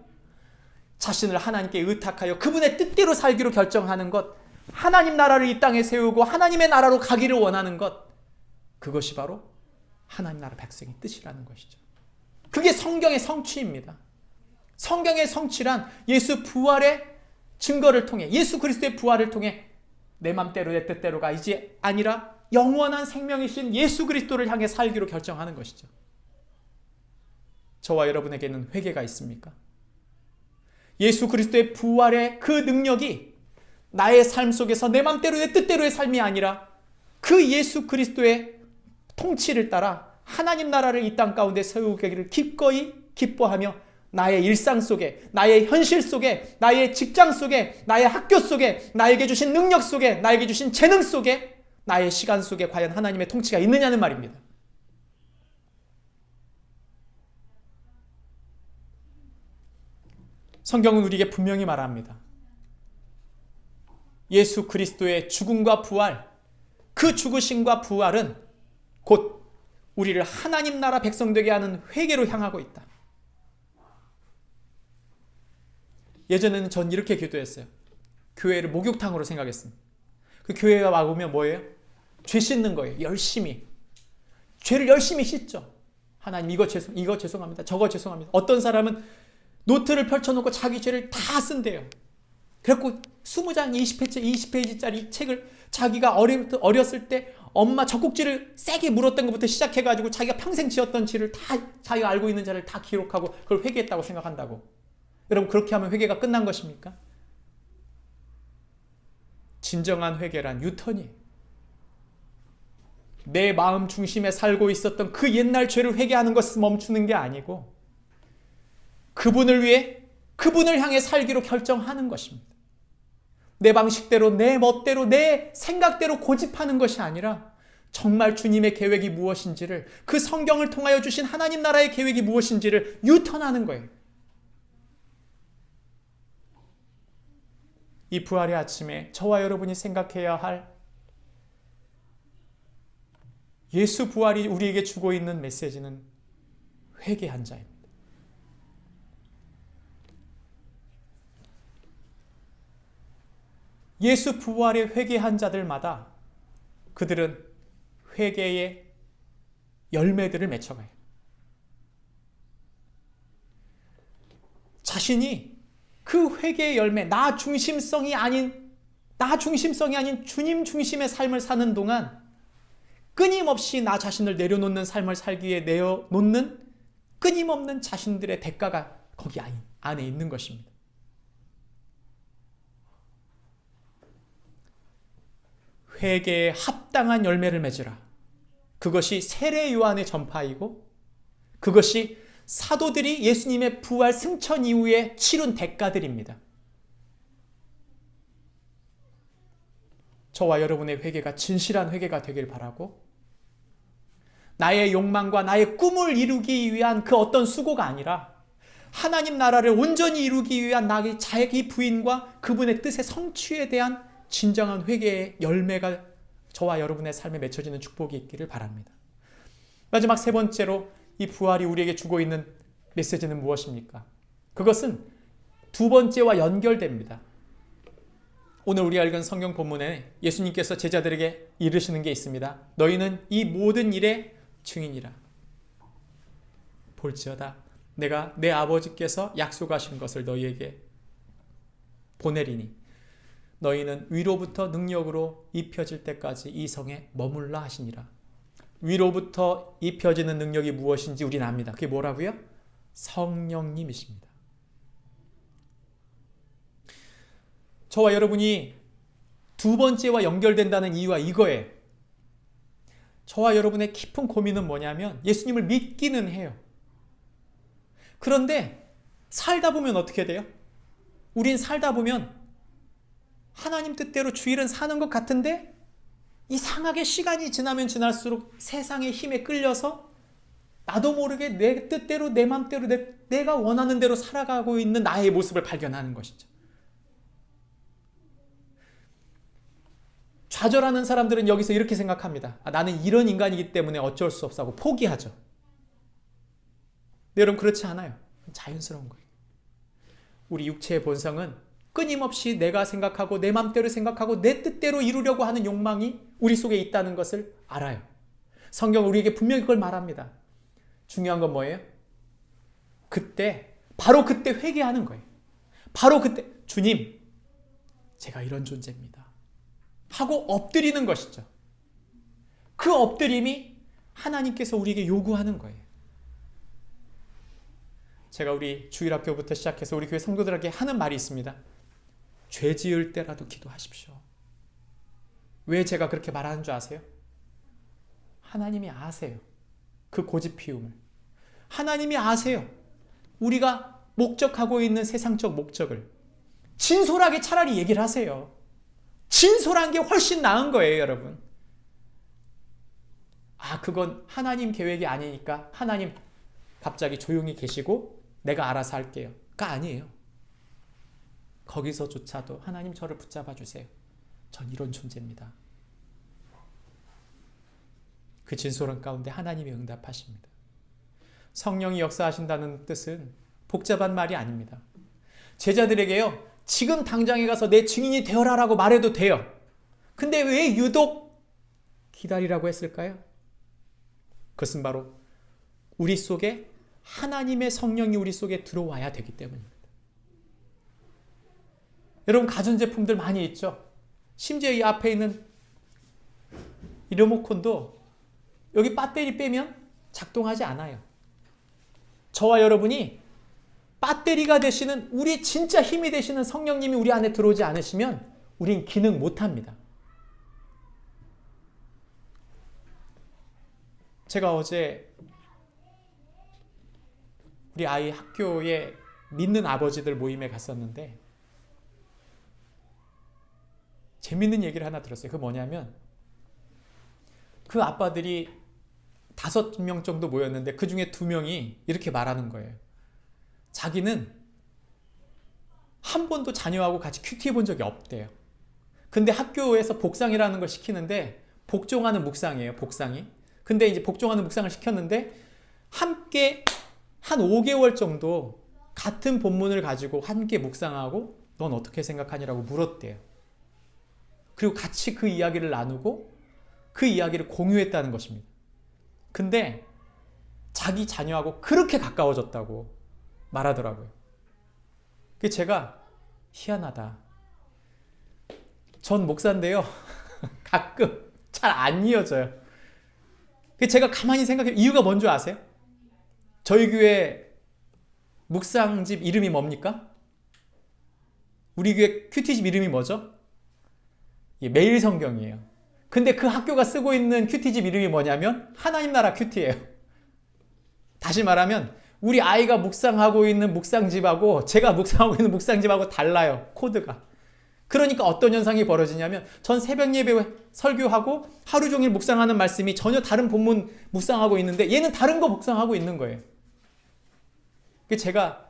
자신을 하나님께 의탁하여 그분의 뜻대로 살기로 결정하는 것, 하나님 나라를 이 땅에 세우고 하나님의 나라로 가기를 원하는 것, 그것이 바로 하나님 나라 백성의 뜻이라는 것이죠. 그게 성경의 성취입니다. 성경의 성취란 예수 부활의 증거를 통해, 예수 그리스도의 부활을 통해 내 맘대로 내 뜻대로가 이제 아니라 영원한 생명이신 예수 그리스도를 향해 살기로 결정하는 것이죠. 저와 여러분에게는 회개가 있습니까? 예수 그리스도의 부활의 그 능력이 나의 삶 속에서 내 맘대로 내 뜻대로의 삶이 아니라 그 예수 그리스도의 통치를 따라 하나님 나라를 이 땅 가운데 세우기를 기꺼이 기뻐하며 나의 일상 속에, 나의 현실 속에, 나의 직장 속에, 나의 학교 속에, 나에게 주신 능력 속에, 나에게 주신 재능 속에, 나의 시간 속에 과연 하나님의 통치가 있느냐는 말입니다. 성경은 우리에게 분명히 말합니다. 예수 그리스도의 죽음과 부활, 그 죽으심과 부활은 곧 우리를 하나님 나라 백성 되게 하는 회개로 향하고 있다. 예전에는 전 이렇게 기도했어요. 교회를 목욕탕으로 생각했습니다. 그 교회에 와보면 뭐예요? 죄 씻는 거예요. 열심히. 죄를 열심히 씻죠. 하나님 이거 죄송합니다. 저거 죄송합니다. 어떤 사람은 노트를 펼쳐놓고 자기 죄를 다 쓴대요. 그래갖고 20장 20페이지짜리 책을 자기가 어렸을 때 엄마 젖꼭지를 세게 물었던 것부터 시작해가지고 자기가 평생 지었던 죄를 다, 자기가 알고 있는 죄를 다 기록하고 그걸 회개했다고 생각한다고. 여러분, 그렇게 하면 회개가 끝난 것입니까? 진정한 회개란 유턴이에요. 내 마음 중심에 살고 있었던 그 옛날 죄를 회개하는 것은 멈추는 게 아니고 그분을 위해, 그분을 향해 살기로 결정하는 것입니다. 내 방식대로, 내 멋대로, 내 생각대로 고집하는 것이 아니라 정말 주님의 계획이 무엇인지를, 그 성경을 통하여 주신 하나님 나라의 계획이 무엇인지를 유턴하는 거예요. 이 부활의 아침에 저와 여러분이 생각해야 할 예수 부활이 우리에게 주고 있는 메시지는 회개한 자입니다. 예수 부활에 회개한 자들마다 그들은 회개의 열매들을 맺혀가요. 자신이 그 회개의 열매, 나 중심성이 아닌 주님 중심의 삶을 사는 동안 끊임없이 나 자신을 내려놓는 삶을 살기 위해 내어놓는 끊임없는 자신들의 대가가 거기 안에 있는 것입니다. 회개에 합당한 열매를 맺으라. 그것이 세례 요한의 전파이고 그것이 사도들이 예수님의 부활 승천 이후에 치른 대가들입니다. 저와 여러분의 회개가 진실한 회개가 되길 바라고, 나의 욕망과 나의 꿈을 이루기 위한 그 어떤 수고가 아니라 하나님 나라를 온전히 이루기 위한 나의 자기 부인과 그분의 뜻의 성취에 대한 진정한 회개의 열매가 저와 여러분의 삶에 맺혀지는 축복이 있기를 바랍니다. 마지막 세 번째로 이 부활이 우리에게 주고 있는 메시지는 무엇입니까? 그것은 두 번째와 연결됩니다. 오늘 우리가 읽은 성경 본문에 예수님께서 제자들에게 이르시는 게 있습니다. 너희는 이 모든 일의 증인이라. 볼지어다 내가 내 아버지께서 약속하신 것을 너희에게 보내리니 너희는 위로부터 능력으로 입혀질 때까지 이 성에 머물라 하시니라. 위로부터 입혀지는 능력이 무엇인지 우리는 압니다. 그게 뭐라고요? 성령님이십니다. 저와 여러분이 두 번째와 연결된다는 이유가 이거예요. 저와 여러분의 깊은 고민은 뭐냐면 예수님을 믿기는 해요. 그런데 살다 보면 어떻게 돼요? 우린 살다 보면 하나님 뜻대로 주일은 사는 것 같은데 이상하게 시간이 지나면 지날수록 세상의 힘에 끌려서 나도 모르게 내 뜻대로 내 맘대로 내가 원하는 대로 살아가고 있는 나의 모습을 발견하는 것이죠. 좌절하는 사람들은 여기서 이렇게 생각합니다. 나는 이런 인간이기 때문에 어쩔 수 없어 하고 포기하죠. 근데 여러분 그렇지 않아요. 자연스러운 거예요. 우리 육체의 본성은 끊임없이 내가 생각하고 내 맘대로 생각하고 내 뜻대로 이루려고 하는 욕망이 우리 속에 있다는 것을 알아요. 성경은 우리에게 분명히 그걸 말합니다. 중요한 건 뭐예요? 바로 그때 회개하는 거예요. 바로 그때 주님, 제가 이런 존재입니다 하고 엎드리는 것이죠. 그 엎드림이 하나님께서 우리에게 요구하는 거예요. 제가 우리 주일학교부터 시작해서 우리 교회 성도들에게 하는 말이 있습니다. 죄 지을 때라도 기도하십시오. 왜 제가 그렇게 말하는 줄 아세요? 하나님이 아세요. 그 고집 피움을. 하나님이 아세요. 우리가 목적하고 있는 세상적 목적을. 진솔하게 차라리 얘기를 하세요. 진솔한 게 훨씬 나은 거예요, 여러분. 그건 하나님 계획이 아니니까 하나님 갑자기 조용히 계시고 내가 알아서 할게요. 가 아니에요. 거기서조차도 하나님 저를 붙잡아 주세요. 전 이런 존재입니다. 그 진솔한 가운데 하나님이 응답하십니다. 성령이 역사하신다는 뜻은 복잡한 말이 아닙니다. 제자들에게요, 지금 당장에 가서 내 증인이 되어라라고 말해도 돼요. 근데 왜 유독 기다리라고 했을까요? 그것은 바로 우리 속에 하나님의 성령이 우리 속에 들어와야 되기 때문입니다. 여러분 가전제품들 많이 있죠? 심지어 이 앞에 있는 이 리모컨도 여기 배터리 빼면 작동하지 않아요. 저와 여러분이 배터리가 되시는 우리 진짜 힘이 되시는 성령님이 우리 안에 들어오지 않으시면 우린 기능 못합니다. 제가 어제 우리 아이 학교에 믿는 아버지들 모임에 갔었는데 재밌는 얘기를 하나 들었어요. 그게 뭐냐면 그 아빠들이 5명 정도 모였는데 그 중에 2명이 이렇게 말하는 거예요. 자기는 한 번도 자녀하고 같이 큐티 해본 적이 없대요. 근데 학교에서 복상이라는 걸 시키는데 복종하는 묵상이에요. 복상이. 근데 이제 복종하는 묵상을 시켰는데 함께 한 5개월 정도 같은 본문을 가지고 함께 묵상하고 넌 어떻게 생각하니라고 물었대요. 그리고 같이 그 이야기를 나누고 그 이야기를 공유했다는 것입니다. 근데 자기 자녀하고 그렇게 가까워졌다고 말하더라고요. 그래서 제가 희한하다. 전 목사인데요. 가끔 잘 안 이어져요. 그래서 제가 가만히 생각해요. 이유가 뭔 줄 아세요? 저희 교회 묵상집 이름이 뭡니까? 우리 교회 큐티집 이름이 뭐죠? 매일 성경이에요. 근데 그 학교가 쓰고 있는 큐티집 이름이 뭐냐면 하나님 나라 큐티예요. 다시 말하면 우리 아이가 묵상하고 있는 묵상집하고 제가 묵상하고 있는 묵상집하고 달라요. 코드가. 그러니까 어떤 현상이 벌어지냐면 전 새벽 예배 설교하고 하루 종일 묵상하는 말씀이 전혀 다른 본문 묵상하고 있는데 얘는 다른 거 묵상하고 있는 거예요. 제가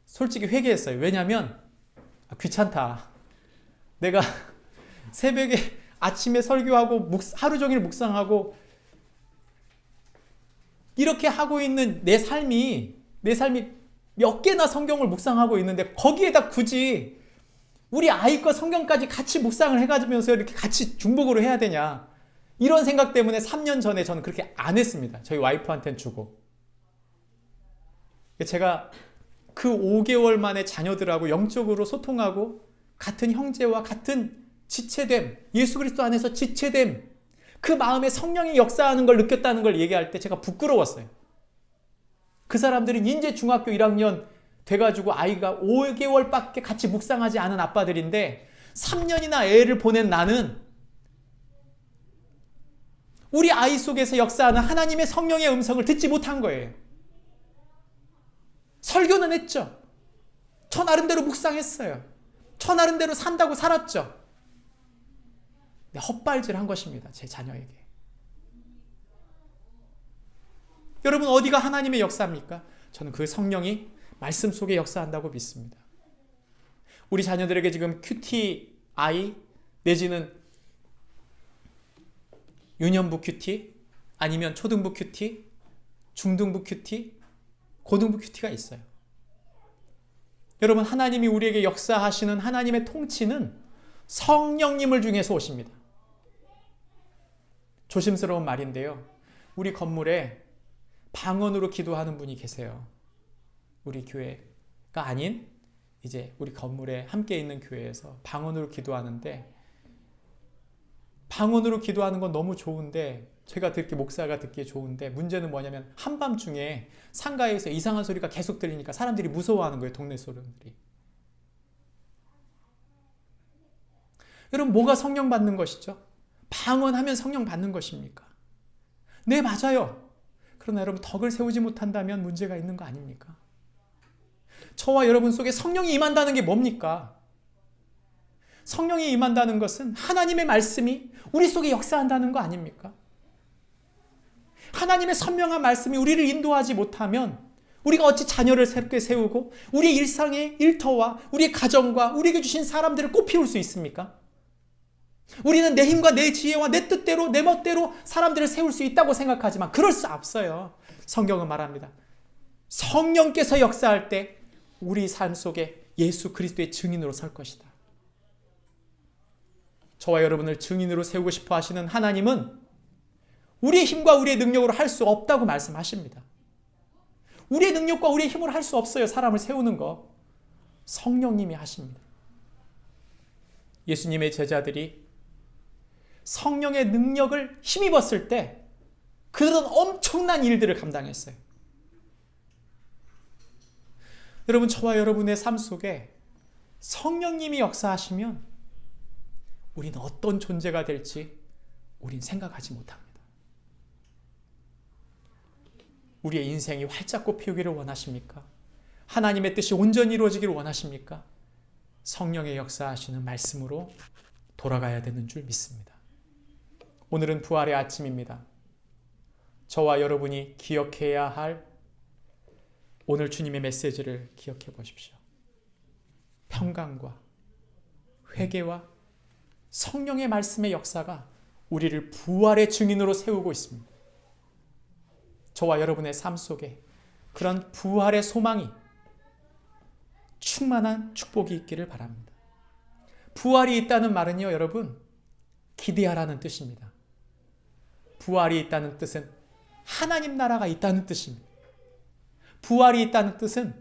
솔직히 회개했어요. 왜냐하면 귀찮다. 내가 새벽에 아침에 설교하고 하루 종일 묵상하고 이렇게 하고 있는 내 삶이 몇 개나 성경을 묵상하고 있는데 거기에다 굳이 우리 아이과 성경까지 같이 묵상을 해가지면서 이렇게 같이 중복으로 해야 되냐. 이런 생각 때문에 3년 전에 저는 그렇게 안 했습니다. 저희 와이프한테는 주고. 제가 그 5개월 만에 자녀들하고 영적으로 소통하고 같은 형제와 같은 지체됨, 예수 그리스도 안에서 지체됨, 그 마음에 성령이 역사하는 걸 느꼈다는 걸 얘기할 때 제가 부끄러웠어요. 그 사람들은 이제 중학교 1학년 돼가지고 아이가 5개월밖에 같이 묵상하지 않은 아빠들인데 3년이나 애를 보낸 나는 우리 아이 속에서 역사하는 하나님의 성령의 음성을 듣지 못한 거예요. 설교는 했죠. 저 나름대로 묵상했어요. 저 나름대로 산다고 살았죠. 헛발질한 것입니다. 제 자녀에게. 여러분 어디가 하나님의 역사입니까? 저는 그 성령이 말씀 속에 역사한다고 믿습니다. 우리 자녀들에게 지금 큐티 내지는 유년부 큐티 아니면 초등부 큐티, 중등부 큐티, 고등부 큐티가 있어요. 여러분 하나님이 우리에게 역사하시는 하나님의 통치는 성령님을 중에서 오십니다. 조심스러운 말인데요. 우리 건물에 방언으로 기도하는 분이 계세요. 우리 교회가 아닌 이제 우리 건물에 함께 있는 교회에서 방언으로 기도하는데 방언으로 기도하는 건 너무 좋은데 제가 목사가 듣기에 좋은데 문제는 뭐냐면 한밤중에 상가에서 이상한 소리가 계속 들리니까 사람들이 무서워하는 거예요. 동네 소리들이. 여러분 뭐가 성령 받는 것이죠? 방언하면 성령 받는 것입니까? 네, 맞아요. 그러나 여러분 덕을 세우지 못한다면 문제가 있는 거 아닙니까? 저와 여러분 속에 성령이 임한다는 게 뭡니까? 성령이 임한다는 것은 하나님의 말씀이 우리 속에 역사한다는 거 아닙니까? 하나님의 선명한 말씀이 우리를 인도하지 못하면 우리가 어찌 자녀를 새롭게 세우고 우리의 일상의 일터와 우리의 가정과 우리에게 주신 사람들을 꽃피울 수 있습니까? 우리는 내 힘과 내 지혜와 내 뜻대로 내 멋대로 사람들을 세울 수 있다고 생각하지만 그럴 수 없어요. 성경은 말합니다. 성령께서 역사할 때 우리 삶 속에 예수 그리스도의 증인으로 설 것이다. 저와 여러분을 증인으로 세우고 싶어 하시는 하나님은 우리의 힘과 우리의 능력으로 할 수 없다고 말씀하십니다. 우리의 능력과 우리의 힘으로 할 수 없어요. 사람을 세우는 거. 성령님이 하십니다. 예수님의 제자들이 성령의 능력을 힘입었을 때 그들은 엄청난 일들을 감당했어요. 여러분 저와 여러분의 삶 속에 성령님이 역사하시면 우리는 어떤 존재가 될지 우린 생각하지 못합니다. 우리의 인생이 활짝 꽃피우기를 원하십니까? 하나님의 뜻이 온전히 이루어지기를 원하십니까? 성령의 역사하시는 말씀으로 돌아가야 되는 줄 믿습니다. 오늘은 부활의 아침입니다. 저와 여러분이 기억해야 할 오늘 주님의 메시지를 기억해 보십시오. 평강과 회개와 성령의 말씀의 역사가 우리를 부활의 증인으로 세우고 있습니다. 저와 여러분의 삶 속에 그런 부활의 소망이 충만한 축복이 있기를 바랍니다. 부활이 있다는 말은요, 여러분, 기대하라는 뜻입니다. 부활이 있다는 뜻은 하나님 나라가 있다는 뜻입니다. 부활이 있다는 뜻은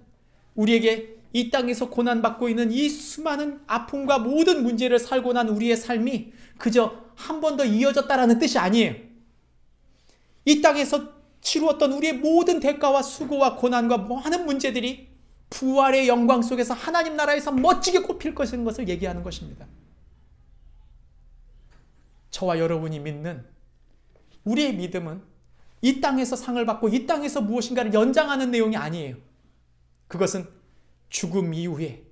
우리에게 이 땅에서 고난받고 있는 이 수많은 아픔과 모든 문제를 살고 난 우리의 삶이 그저 한 번 더 이어졌다라는 뜻이 아니에요. 이 땅에서 치루었던 우리의 모든 대가와 수고와 고난과 많은 문제들이 부활의 영광 속에서 하나님 나라에서 멋지게 꽃필 것인 것을 얘기하는 것입니다. 저와 여러분이 믿는 우리의 믿음은 이 땅에서 상을 받고 이 땅에서 무엇인가를 연장하는 내용이 아니에요. 그것은 죽음 이후에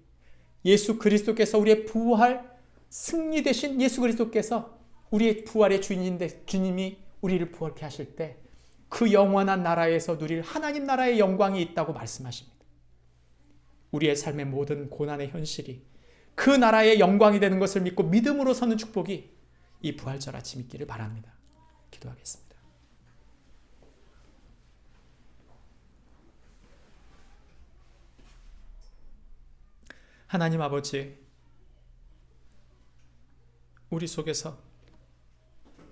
예수 그리스도께서 우리의 부활 승리 되신 예수 그리스도께서 우리의 부활의 주인인데 주님이 우리를 부활케 하실 때 그 영원한 나라에서 누릴 하나님 나라의 영광이 있다고 말씀하십니다. 우리의 삶의 모든 고난의 현실이 그 나라의 영광이 되는 것을 믿고 믿음으로 서는 축복이 이 부활절 아침 있기를 바랍니다. 기도하겠습니다. 하나님 아버지, 우리 속에서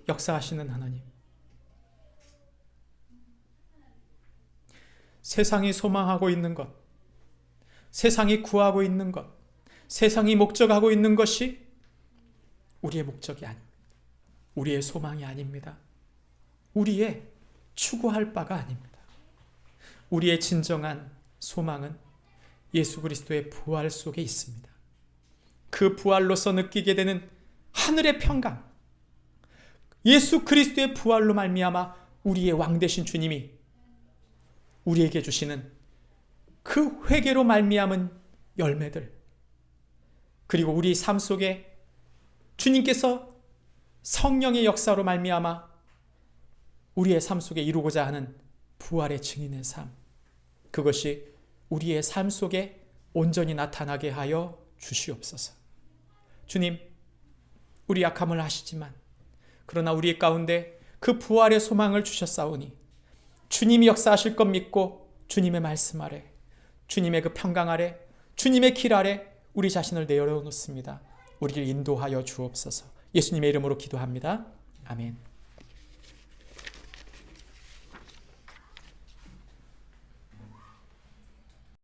역사하시는 하나님, 세상이 소망하고 있는 것, 세상이 구하고 있는 것, 세상이 목적하고 있는 것이 우리의 목적이 아닙니다. 우리의 소망이 아닙니다. 우리의 추구할 바가 아닙니다. 우리의 진정한 소망은 예수 그리스도의 부활 속에 있습니다. 그 부활로서 느끼게 되는 하늘의 평강, 예수 그리스도의 부활로 말미암아 우리의 왕 되신 주님이 우리에게 주시는 그 회개로 말미암은 열매들, 그리고 우리 삶 속에 주님께서 성령의 역사로 말미암아 우리의 삶 속에 이루고자 하는 부활의 증인의 삶, 그것이 우리의 삶 속에 온전히 나타나게 하여 주시옵소서. 주님, 우리 약함을 아시지만 그러나 우리 가운데 그 부활의 소망을 주셨사오니 주님이 역사하실 것 믿고 주님의 말씀 아래, 주님의 그 평강 아래, 주님의 길 아래 우리 자신을 내어놓습니다. 우리를 인도하여 주옵소서. 예수님의 이름으로 기도합니다. 아멘.